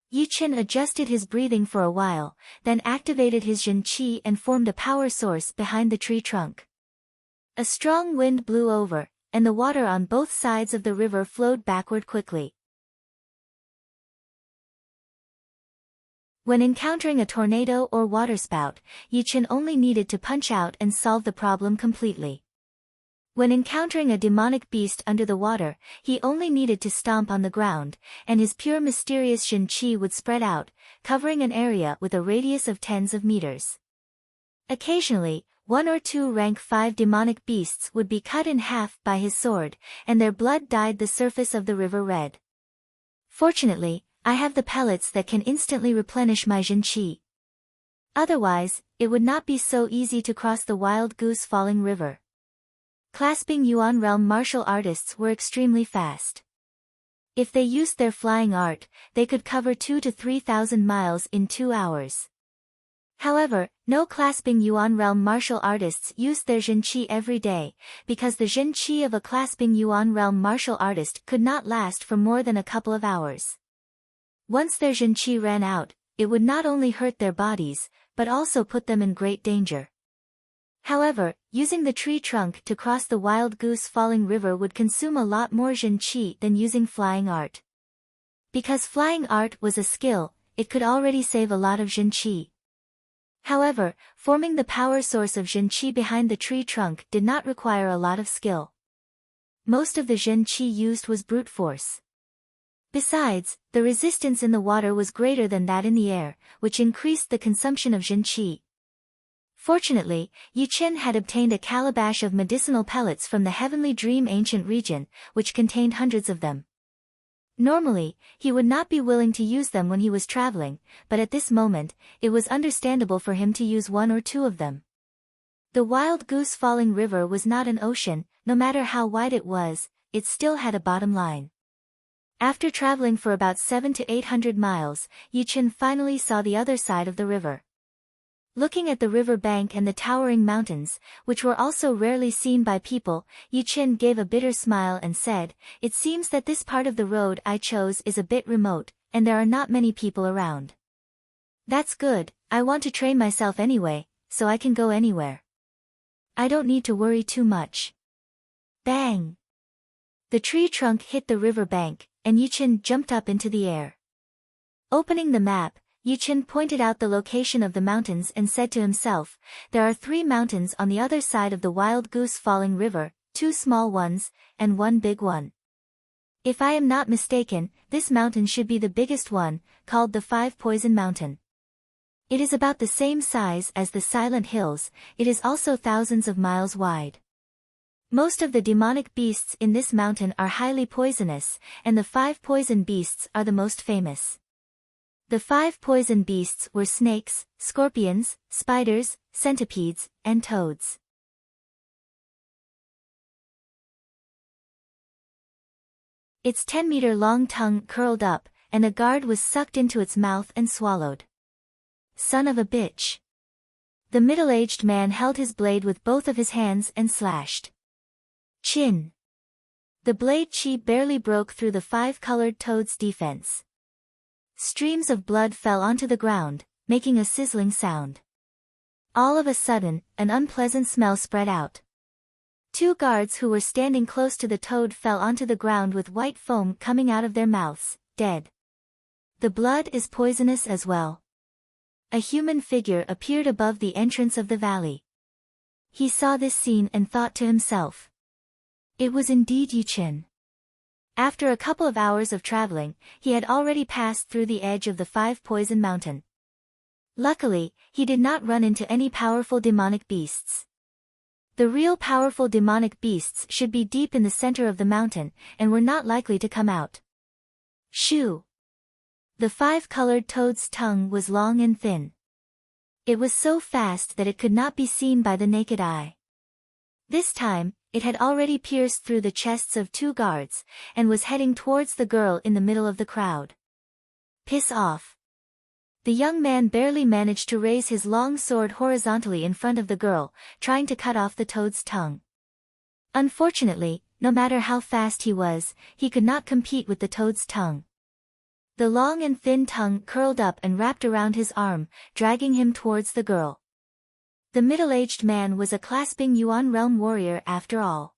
Yi Chen adjusted his breathing for a while, then activated his Jinqi and formed a power source behind the tree trunk. A strong wind blew over, and the water on both sides of the river flowed backward quickly. When encountering a tornado or waterspout, Yi Chen only needed to punch out and solve the problem completely. When encountering a demonic beast under the water, he only needed to stomp on the ground, and his pure mysterious Jinqi would spread out, covering an area with a radius of tens of meters. Occasionally, 1 or 2 rank 5 demonic beasts would be cut in half by his sword, and their blood dyed the surface of the river red. Fortunately, I have the pellets that can instantly replenish my Jinqi. Otherwise, it would not be so easy to cross the wild goose falling river. Clasping Yuan realm martial artists were extremely fast. If they used their flying art, they could cover 2,000 to 3,000 miles in 2 hours. However, no clasping Yuan realm martial artists used their Jinqi every day, because the Jinqi of a clasping Yuan realm martial artist could not last for more than a couple of hours. Once their Jinqi ran out, it would not only hurt their bodies, but also put them in great danger. However, using the tree trunk to cross the wild goose falling river would consume a lot more Jinqi than using flying art. Because flying art was a skill, it could already save a lot of Jinqi. However, forming the power source of Jinqi behind the tree trunk did not require a lot of skill. Most of the Jinqi used was brute force. Besides, the resistance in the water was greater than that in the air, which increased the consumption of Jin qi. Fortunately, Yi Chen had obtained a calabash of medicinal pellets from the Heavenly Dream ancient region, which contained hundreds of them. Normally, he would not be willing to use them when he was traveling, but at this moment, it was understandable for him to use one or two of them. The Wild Goose Falling River was not an ocean, no matter how wide it was, it still had a bottom line. After traveling for about 700 to 800 miles, Yi Chen finally saw the other side of the river. Looking at the river bank and the towering mountains, which were also rarely seen by people, Yi Chen gave a bitter smile and said, "It seems that this part of the road I chose is a bit remote, and there are not many people around. That's good, I want to train myself anyway, so I can go anywhere. I don't need to worry too much." Bang! The tree trunk hit the river bank, and Yi Chen jumped up into the air. Opening the map, Yi Chen pointed out the location of the mountains and said to himself, "There are 3 mountains on the other side of the Wild Goose Falling River, 2 small ones, and 1 big one. If I am not mistaken, this mountain should be the biggest one, called the 5 Poison Mountain. It is about the same size as the Silent Hills, it is also thousands of miles wide. Most of the demonic beasts in this mountain are highly poisonous, and the 5 poison beasts are the most famous. The 5 poison beasts were snakes, scorpions, spiders, centipedes, and toads. Its 10-meter-long tongue curled up, and a guard was sucked into its mouth and swallowed. Son of a bitch. The middle-aged man held his blade with both of his hands and slashed. Chin. The blade chi barely broke through the 5-colored toad's defense. Streams of blood fell onto the ground, making a sizzling sound. All of a sudden, an unpleasant smell spread out. 2 guards who were standing close to the toad fell onto the ground with white foam coming out of their mouths, dead. The blood is poisonous as well. A human figure appeared above the entrance of the valley. He saw this scene and thought to himself. It was indeed Yi Chen. After a couple of hours of traveling, he had already passed through the edge of the 5 Poison Mountain. Luckily, he did not run into any powerful demonic beasts. The real powerful demonic beasts should be deep in the center of the mountain, and were not likely to come out. Shoo! The 5-colored toad's tongue was long and thin. It was so fast that it could not be seen by the naked eye. This time, it had already pierced through the chests of 2 guards, and was heading towards the girl in the middle of the crowd. Piss off! The young man barely managed to raise his long sword horizontally in front of the girl, trying to cut off the toad's tongue. Unfortunately, no matter how fast he was, he could not compete with the toad's tongue. The long and thin tongue curled up and wrapped around his arm, dragging him towards the girl. The middle-aged man was a clasping Yuan realm warrior after all.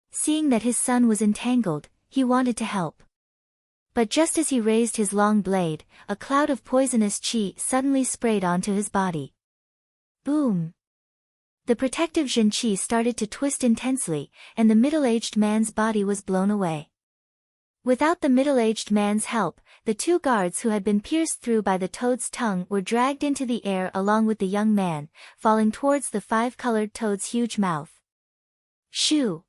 Seeing that his son was entangled, he wanted to help. But just as he raised his long blade, a cloud of poisonous qi suddenly sprayed onto his body. Boom! The protective Jin qi started to twist intensely, and the middle-aged man's body was blown away. Without the middle-aged man's help, the 2 guards who had been pierced through by the toad's tongue were dragged into the air along with the young man, falling towards the 5-colored toad's huge mouth. Shoo!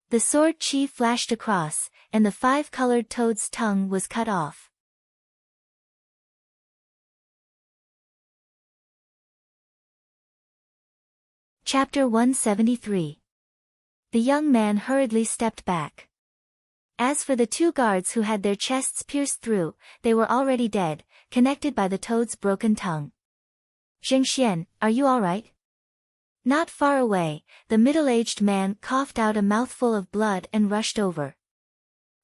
The sword chi flashed across, and the 5-colored toad's tongue was cut off. Chapter 173. The young man hurriedly stepped back. As for the 2 guards who had their chests pierced through, they were already dead, connected by the toad's broken tongue. Zhengxian, are you all right? Not far away, the middle-aged man coughed out a mouthful of blood and rushed over.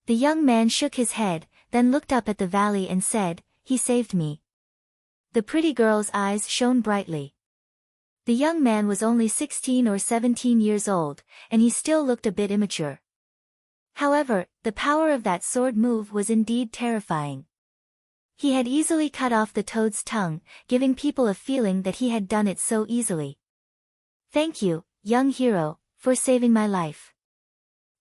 The young man shook his head, then looked up at the valley and said, "He saved me." The pretty girl's eyes shone brightly. The young man was only 16 or 17 years old, and he still looked a bit immature. However, the power of that sword move was indeed terrifying. He had easily cut off the toad's tongue, giving people a feeling that he had done it so easily. Thank you, young hero, for saving my life.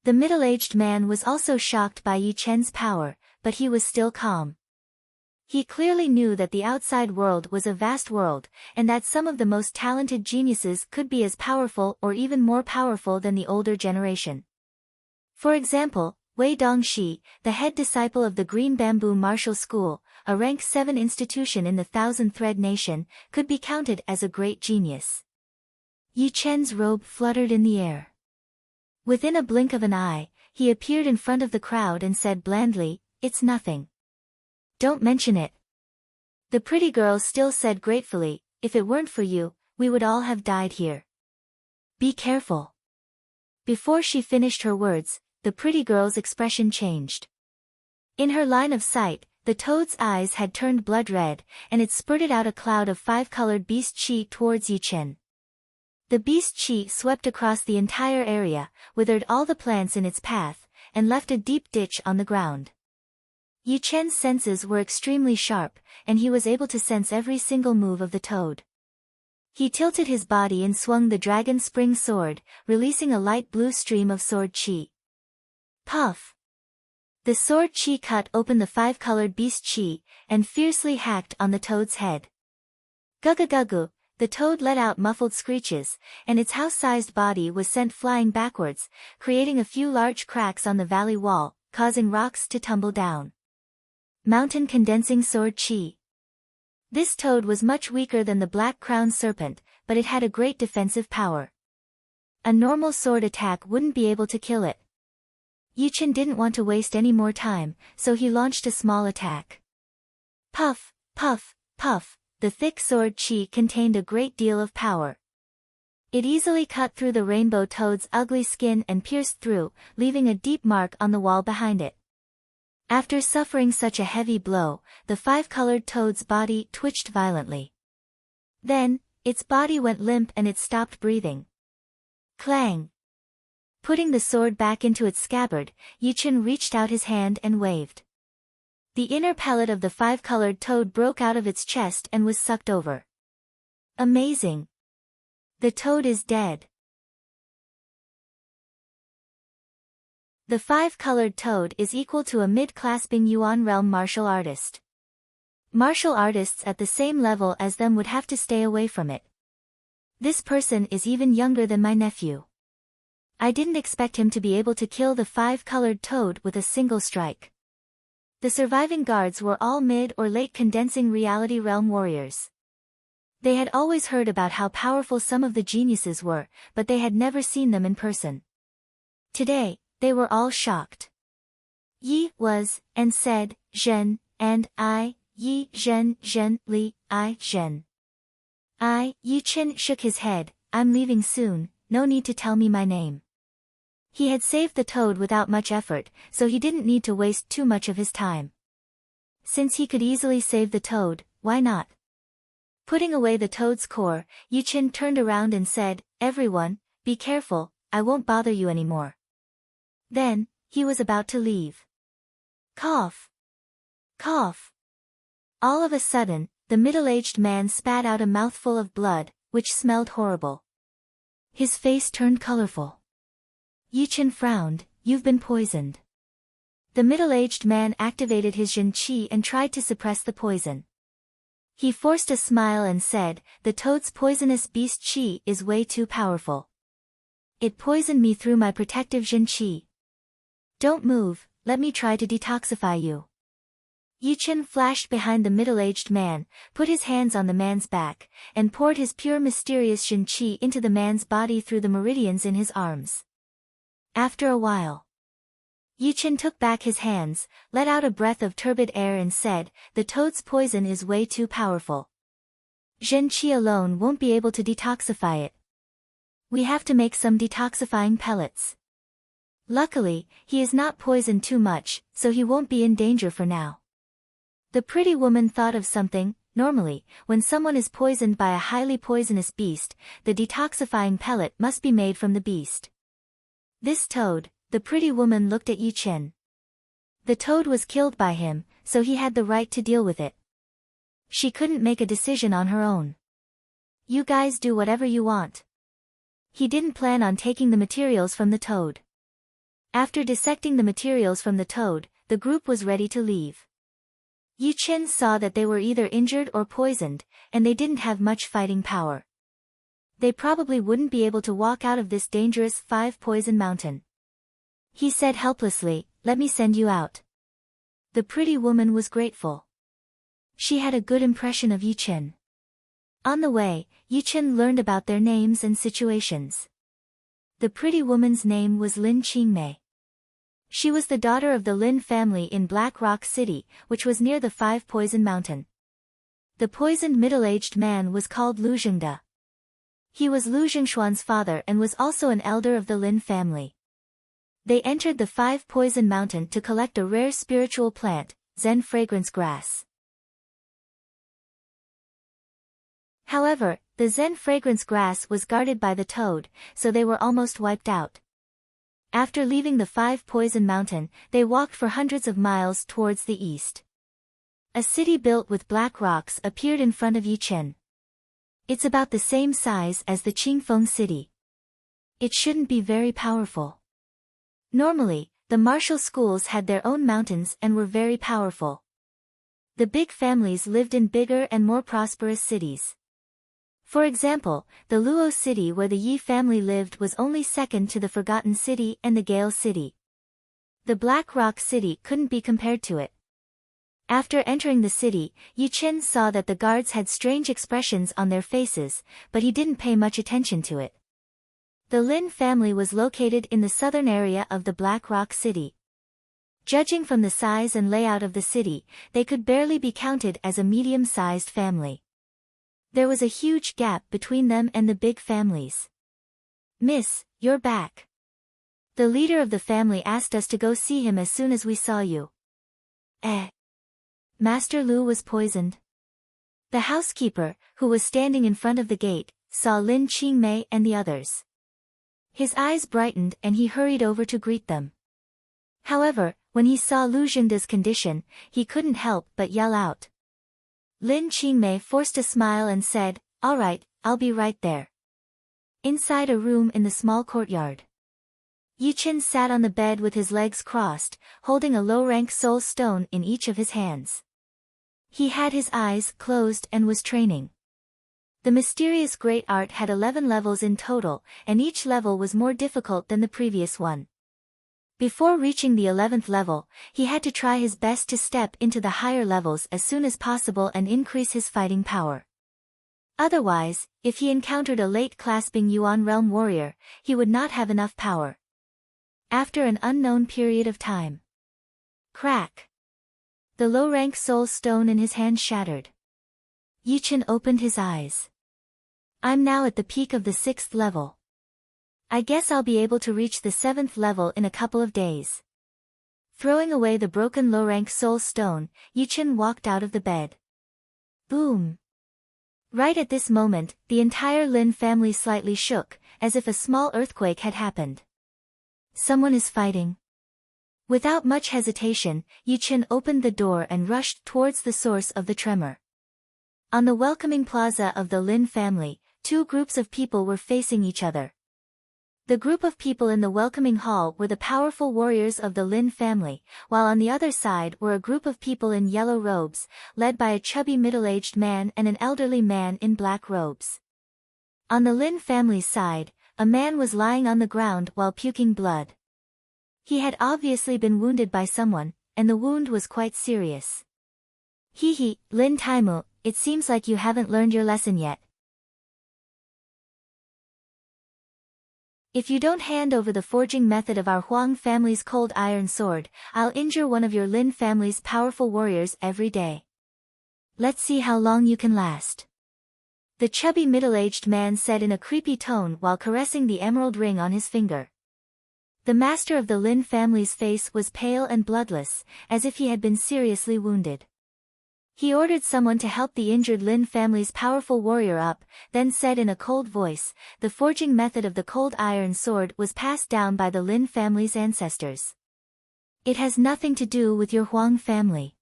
The middle-aged man was also shocked by Yi Chen's power, but he was still calm. He clearly knew that the outside world was a vast world, and that some of the most talented geniuses could be as powerful or even more powerful than the older generation. For example, Wei Dongxi, the head disciple of the Green Bamboo Martial School, a rank 7 institution in the Thousand Thread Nation, could be counted as a great genius. Yi Chen's robe fluttered in the air. Within a blink of an eye, he appeared in front of the crowd and said blandly, "It's nothing. Don't mention it." The pretty girl still said gratefully, "If it weren't for you, we would all have died here. Be careful." Before she finished her words, the pretty girl's expression changed. In her line of sight, the toad's eyes had turned blood red, and it spurted out a cloud of 5-colored beast chi towards Yi Chen. The beast chi swept across the entire area, withered all the plants in its path, and left a deep ditch on the ground. Yi Chen's senses were extremely sharp, and he was able to sense every single move of the toad. He tilted his body and swung the dragon spring sword, releasing a light blue stream of sword chi. Puff! The sword chi cut open the 5-colored beast chi, and fiercely hacked on the toad's head. Gugu-gugu, the toad let out muffled screeches, and its house-sized body was sent flying backwards, creating a few large cracks on the valley wall, causing rocks to tumble down. Mountain condensing sword chi. This toad was much weaker than the black-crowned serpent, but it had a great defensive power. A normal sword attack wouldn't be able to kill it. Yi Chen didn't want to waste any more time, so he launched a small attack. Puff, puff, puff, the thick sword chi contained a great deal of power. It easily cut through the rainbow toad's ugly skin and pierced through, leaving a deep mark on the wall behind it. After suffering such a heavy blow, the 5-colored toad's body twitched violently. Then, its body went limp and it stopped breathing. Clang! Putting the sword back into its scabbard, Yi Chen reached out his hand and waved. The inner pellet of the 5-colored toad broke out of its chest and was sucked over. Amazing! The toad is dead. The 5-colored toad is equal to a mid-clasping Yuan realm martial artist. Martial artists at the same level as them would have to stay away from it. This person is even younger than my nephew. I didn't expect him to be able to kill the 5-colored toad with a single strike. The surviving guards were all mid or late condensing reality realm warriors. They had always heard about how powerful some of the geniuses were, but they had never seen them in person. Today, they were all shocked. Yi was, and said, Zhen, and I, Yi Zhen Zhen Li, I Zhen. Yi Chen shook his head, I'm leaving soon, no need to tell me my name. He had saved the toad without much effort, so he didn't need to waste too much of his time. Since he could easily save the toad, why not? Putting away the toad's core, Yi Chen turned around and said, Everyone, be careful, I won't bother you anymore. Then, he was about to leave. Cough! Cough! All of a sudden, the middle-aged man spat out a mouthful of blood, which smelled horrible. His face turned colorful. Yi Chen frowned, You've been poisoned. The middle-aged man activated his Jin Qi and tried to suppress the poison. He forced a smile and said, The toad's poisonous beast Qi is way too powerful. It poisoned me through my protective Jin Qi. Don't move, let me try to detoxify you. Yi Chen flashed behind the middle-aged man, put his hands on the man's back, and poured his pure mysterious Jin Qi into the man's body through the meridians in his arms. After a while, Yi Chen took back his hands, let out a breath of turbid air and said, The toad's poison is way too powerful. Jin Qi alone won't be able to detoxify it. We have to make some detoxifying pellets. Luckily, he is not poisoned too much, so he won't be in danger for now. The pretty woman thought of something. Normally, when someone is poisoned by a highly poisonous beast, the detoxifying pellet must be made from the beast. This toad, the pretty woman looked at Yi Chen. The toad was killed by him, so he had the right to deal with it. She couldn't make a decision on her own. You guys do whatever you want. He didn't plan on taking the materials from the toad. After dissecting the materials from the toad, the group was ready to leave. Yu Qin saw that they were either injured or poisoned, and they didn't have much fighting power. They probably wouldn't be able to walk out of this dangerous 5-poison mountain. He said helplessly, "Let me send you out." The pretty woman was grateful. She had a good impression of Yu Qin. On the way, Yu Qin learned about their names and situations. The pretty woman's name was Lin Qingmei. She was the daughter of the Lin family in Black Rock City, which was near the 5-poison mountain. The poisoned middle-aged man was called Lu Zhengde. He was Lu Zhengshuan's father and was also an elder of the Lin family. They entered the 5-poison mountain to collect a rare spiritual plant, Zen fragrance grass. However, the Zen fragrance grass was guarded by the toad, so they were almost wiped out. After leaving the 5-poison mountain, they walked for hundreds of miles towards the east. A city built with black rocks appeared in front of Yu Qin. It's about the same size as the Qingfeng city. It shouldn't be very powerful. Normally, the martial schools had their own mountains and were very powerful. The big families lived in bigger and more prosperous cities. For example, the Luo city where the Yi family lived was only second to the Forgotten City and the Gale city. The Black Rock city couldn't be compared to it. After entering the city, Yu Qin saw that the guards had strange expressions on their faces, but he didn't pay much attention to it. The Lin family was located in the southern area of the Black Rock city. Judging from the size and layout of the city, they could barely be counted as a medium-sized family. There was a huge gap between them and the big families. "Miss, you're back. The leader of the family asked us to go see him as soon as we saw you." Master Lu was poisoned. The housekeeper, who was standing in front of the gate, saw Lin Qingmei and the others. His eyes brightened and he hurried over to greet them. However, when he saw Lu Zhengde's condition, he couldn't help but yell out. Lin Qingmei forced a smile and said, "All right, I'll be right there." Inside a room in the small courtyard, Yu Qin sat on the bed with his legs crossed, holding a low-rank soul stone in each of his hands. He had his eyes closed and was training. The mysterious great art had 11 levels in total, and each level was more difficult than the previous one. Before reaching the 11th level, he had to try his best to step into the higher levels as soon as possible and increase his fighting power. Otherwise, if he encountered a late-clasping Yuan realm warrior, he would not have enough power. After an unknown period of time. Crack! The low-rank soul stone in his hand shattered. Yu Qin opened his eyes. "I'm now at the peak of the 6th level. I guess I'll be able to reach the 7th level in a couple of days." Throwing away the broken low-rank soul stone, Yu Qin walked out of the bed. Boom! Right at this moment, the entire Lin family slightly shook, as if a small earthquake had happened. Someone is fighting. Without much hesitation, Yu Qin opened the door and rushed towards the source of the tremor. On the welcoming plaza of the Lin family, two groups of people were facing each other. The group of people in the welcoming hall were the powerful warriors of the Lin family, while on the other side were a group of people in yellow robes, led by a chubby middle-aged man and an elderly man in black robes. On the Lin family's side, a man was lying on the ground while puking blood. He had obviously been wounded by someone, and the wound was quite serious. "Hee, Lin Taimu, it seems like you haven't learned your lesson yet. If you don't hand over the forging method of our Huang family's cold iron sword, I'll injure one of your Lin family's powerful warriors every day. Let's see how long you can last." The chubby middle-aged man said in a creepy tone while caressing the emerald ring on his finger. The master of the Lin family's face was pale and bloodless, as if he had been seriously wounded. He ordered someone to help the injured Lin family's powerful warrior up, then said in a cold voice, "The forging method of the cold iron sword was passed down by the Lin family's ancestors. It has nothing to do with your Huang family.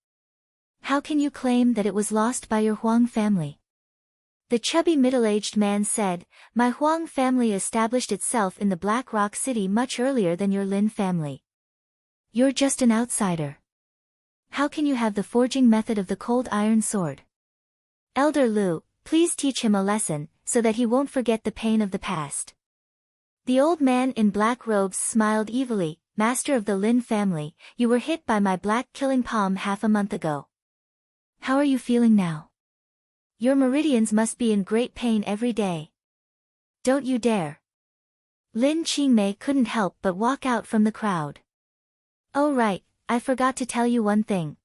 How can you claim that it was lost by your Huang family?" The chubby middle-aged man said, "My Huang family established itself in the Black Rock City much earlier than your Lin family. You're just an outsider." How can you have the forging method of the cold iron sword? Elder Lu, please teach him a lesson, so that he won't forget the pain of the past. The old man in black robes smiled evilly. Master of the Lin family, you were hit by my black killing palm half a month ago. How are you feeling now? Your meridians must be in great pain every day. Don't you dare. Lin Qingmei couldn't help but walk out from the crowd. Oh right, I forgot to tell you one thing.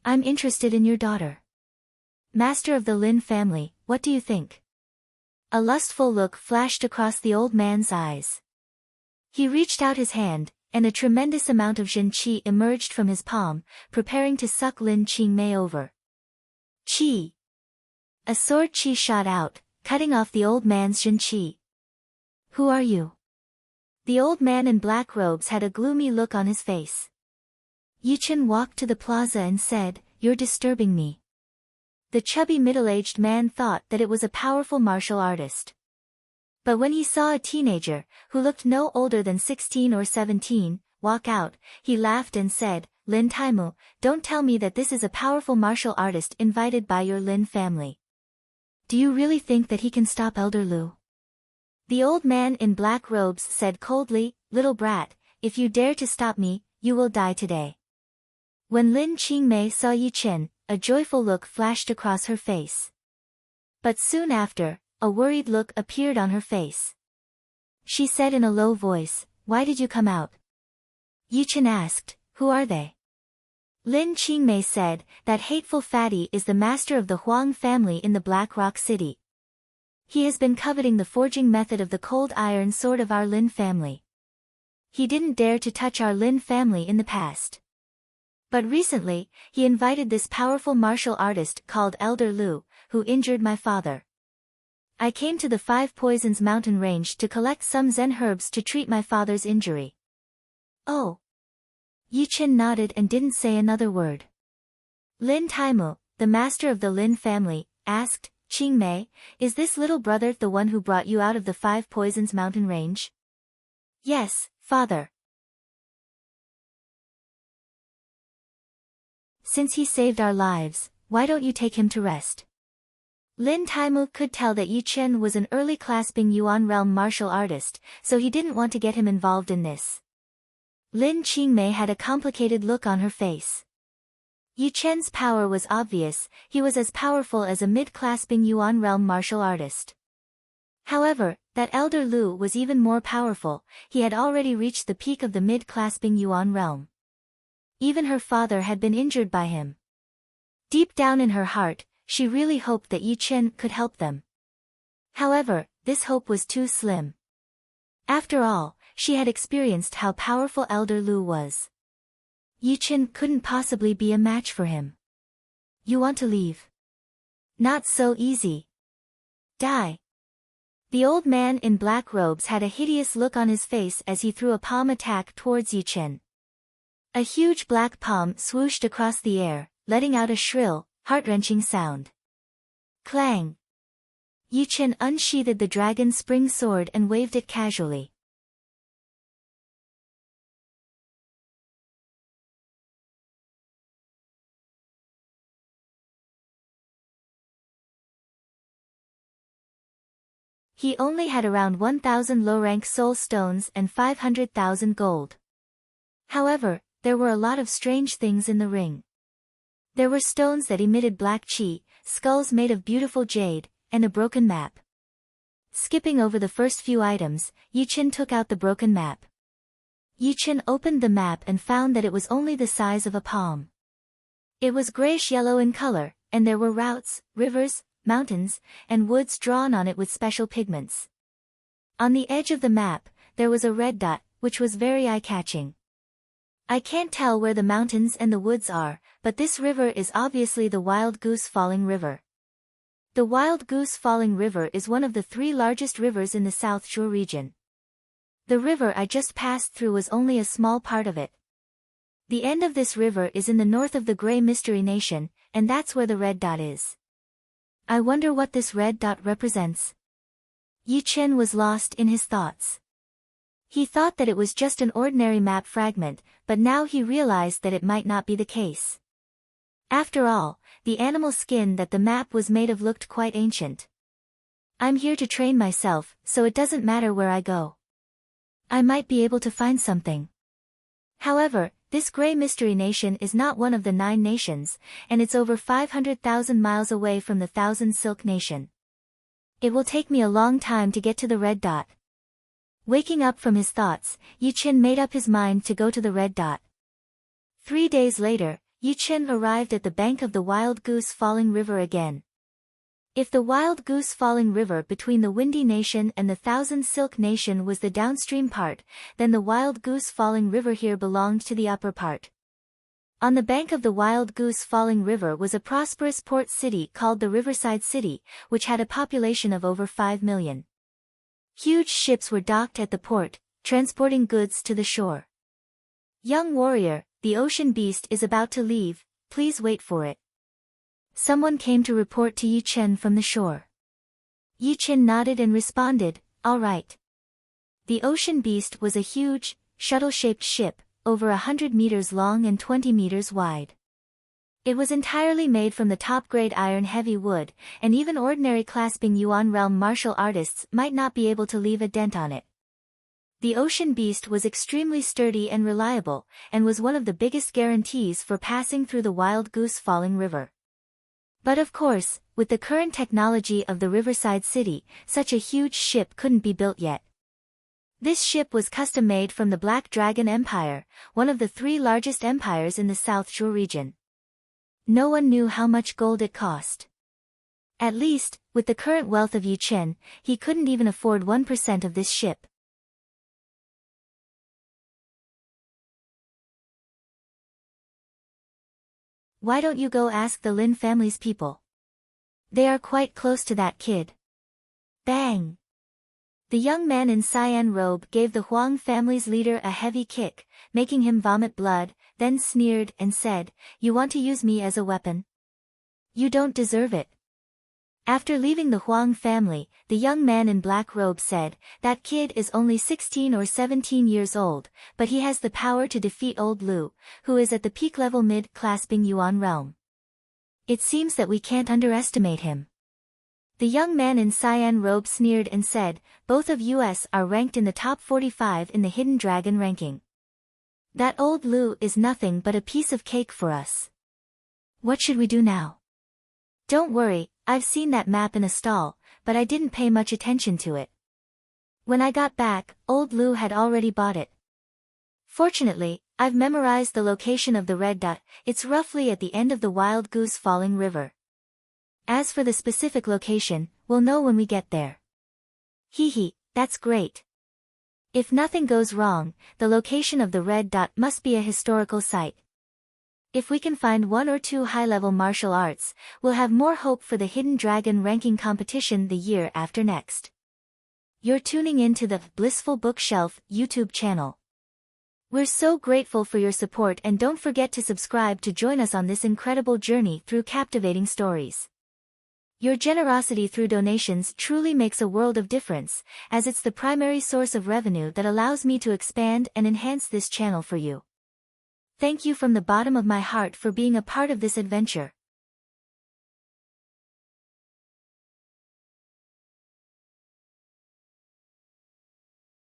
I'm interested in your daughter. Master of the Lin family, what do you think? A lustful look flashed across the old man's eyes. He reached out his hand, and a tremendous amount of Zhen Qi emerged from his palm, preparing to suck Lin Qingmei over. Qi! A sword Qi shot out, cutting off the old man's Zhen Qi. Who are you? The old man in black robes had a gloomy look on his face. Yichen walked to the plaza and said, "You're disturbing me." The chubby middle-aged man thought that it was a powerful martial artist. But when he saw a teenager, who looked no older than 16 or 17, walk out, he laughed and said, "Lin Taimu, don't tell me that this is a powerful martial artist invited by your Lin family. Do you really think that he can stop Elder Lu?" The old man in black robes said coldly, "Little brat, if you dare to stop me, you will die today." When Lin Qingmei saw Yichen, a joyful look flashed across her face. But soon after, a worried look appeared on her face. She said in a low voice, "Why did you come out?" Yichen asked, "Who are they?" Lin Qingmei said, "That hateful fatty is the master of the Huang family in the Black Rock City. He has been coveting the forging method of the cold iron sword of our Lin family. He didn't dare to touch our Lin family in the past. But recently, he invited this powerful martial artist called Elder Lu, who injured my father. I came to the Five Poisons mountain range to collect some Zen herbs to treat my father's injury." Oh. Yichen nodded and didn't say another word. Lin Taimu, the master of the Lin family, asked, "Qingmei, is this little brother the one who brought you out of the Five Poisons mountain range?" "Yes, father." "Since he saved our lives, why don't you take him to rest?" Lin Taimu could tell that Yichen was an early clasping Yuan realm martial artist, so he didn't want to get him involved in this. Lin Qingmei had a complicated look on her face. Yichen's power was obvious, he was as powerful as a mid-clasping Yuan realm martial artist. However, that Elder Lu was even more powerful, he had already reached the peak of the mid-clasping Yuan realm. Even her father had been injured by him. Deep down in her heart, she really hoped that Yichen could help them. However, this hope was too slim. After all, she had experienced how powerful Elder Lu was. Yichen couldn't possibly be a match for him. "You want to leave?" "Not so easy. Die." The old man in black robes had a hideous look on his face as he threw a palm attack towards Yichen. A huge black palm swooshed across the air, letting out a shrill, heart-wrenching sound. Clang! Yichen unsheathed the dragon spring sword and waved it casually. He only had around 1,000 low-rank soul stones and 500,000 gold. However, there were a lot of strange things in the ring. There were stones that emitted black qi, skulls made of beautiful jade, and a broken map. Skipping over the first few items, Yichen took out the broken map. Yichen opened the map and found that it was only the size of a palm. It was grayish-yellow in color, and there were routes, rivers, mountains, and woods drawn on it with special pigments. On the edge of the map, there was a red dot, which was very eye-catching. I can't tell where the mountains and the woods are, but this river is obviously the Wild Goose Falling River. The Wild Goose Falling River is one of the 3 largest rivers in the South Zhuo region. The river I just passed through was only a small part of it. The end of this river is in the north of the Grey Mystery Nation, and that's where the red dot is. I wonder what this red dot represents. Yichen was lost in his thoughts. He thought that it was just an ordinary map fragment, but now he realized that it might not be the case. After all, the animal skin that the map was made of looked quite ancient. I'm here to train myself, so it doesn't matter where I go. I might be able to find something. However, this gray mystery nation is not one of the 9 nations, and it's over 500,000 miles away from the Thousand Silk Nation. It will take me a long time to get to the red dot. Waking up from his thoughts, Yi-Chin made up his mind to go to the red dot. 3 days later, Yi-Chin arrived at the bank of the Wild Goose Falling River again. If the Wild Goose Falling River between the Windy Nation and the Thousand Silk Nation was the downstream part, then the Wild Goose Falling River here belonged to the upper part. On the bank of the Wild Goose Falling River was a prosperous port city called the Riverside City, which had a population of over 5 million. Huge ships were docked at the port, transporting goods to the shore. Young warrior, the ocean beast is about to leave, please wait for it. Someone came to report to Yi-Chin from the shore. Yi-Chin nodded and responded, all right. The ocean beast was a huge, shuttle-shaped ship, over 100 meters long and 20 meters wide. It was entirely made from the top-grade iron heavy wood, and even ordinary clasping Yuan realm martial artists might not be able to leave a dent on it. The ocean beast was extremely sturdy and reliable, and was one of the biggest guarantees for passing through the Wild Goose Falling River. But of course, with the current technology of the Riverside City, such a huge ship couldn't be built yet. This ship was custom-made from the Black Dragon Empire, one of the 3 largest empires in the South Shore region. No one knew how much gold it cost. At least, with the current wealth of Yi-Chin, he couldn't even afford 1% of this ship. Why don't you go ask the Lin family's people? They are quite close to that kid. Bang! The young man in cyan robe gave the Huang family's leader a heavy kick, making him vomit blood, then sneered and said, "You want to use me as a weapon? You don't deserve it." After leaving the Huang family, the young man in black robe said, "That kid is only 16 or 17 years old, but he has the power to defeat old Lu, who is at the peak level mid-clasping Yuan realm. It seems that we can't underestimate him." The young man in cyan robe sneered and said, "Both of us are ranked in the top 45 in the Hidden Dragon ranking. That old Lu is nothing but a piece of cake for us. What should we do now?" "Don't worry, I've seen that map in a stall, but I didn't pay much attention to it. When I got back, old Lu had already bought it. Fortunately, I've memorized the location of the red dot. It's roughly at the end of the Wild Goose Falling River. As for the specific location, we'll know when we get there." Hee hee, that's great. If nothing goes wrong, the location of the red dot must be a historical site. If we can find 1 or 2 high-level martial arts, we'll have more hope for the Hidden Dragon ranking competition the year after next. You're tuning in to the Blissful Bookshelf YouTube channel. We're so grateful for your support, and don't forget to subscribe to join us on this incredible journey through captivating stories. Your generosity through donations truly makes a world of difference, as it's the primary source of revenue that allows me to expand and enhance this channel for you. Thank you from the bottom of my heart for being a part of this adventure.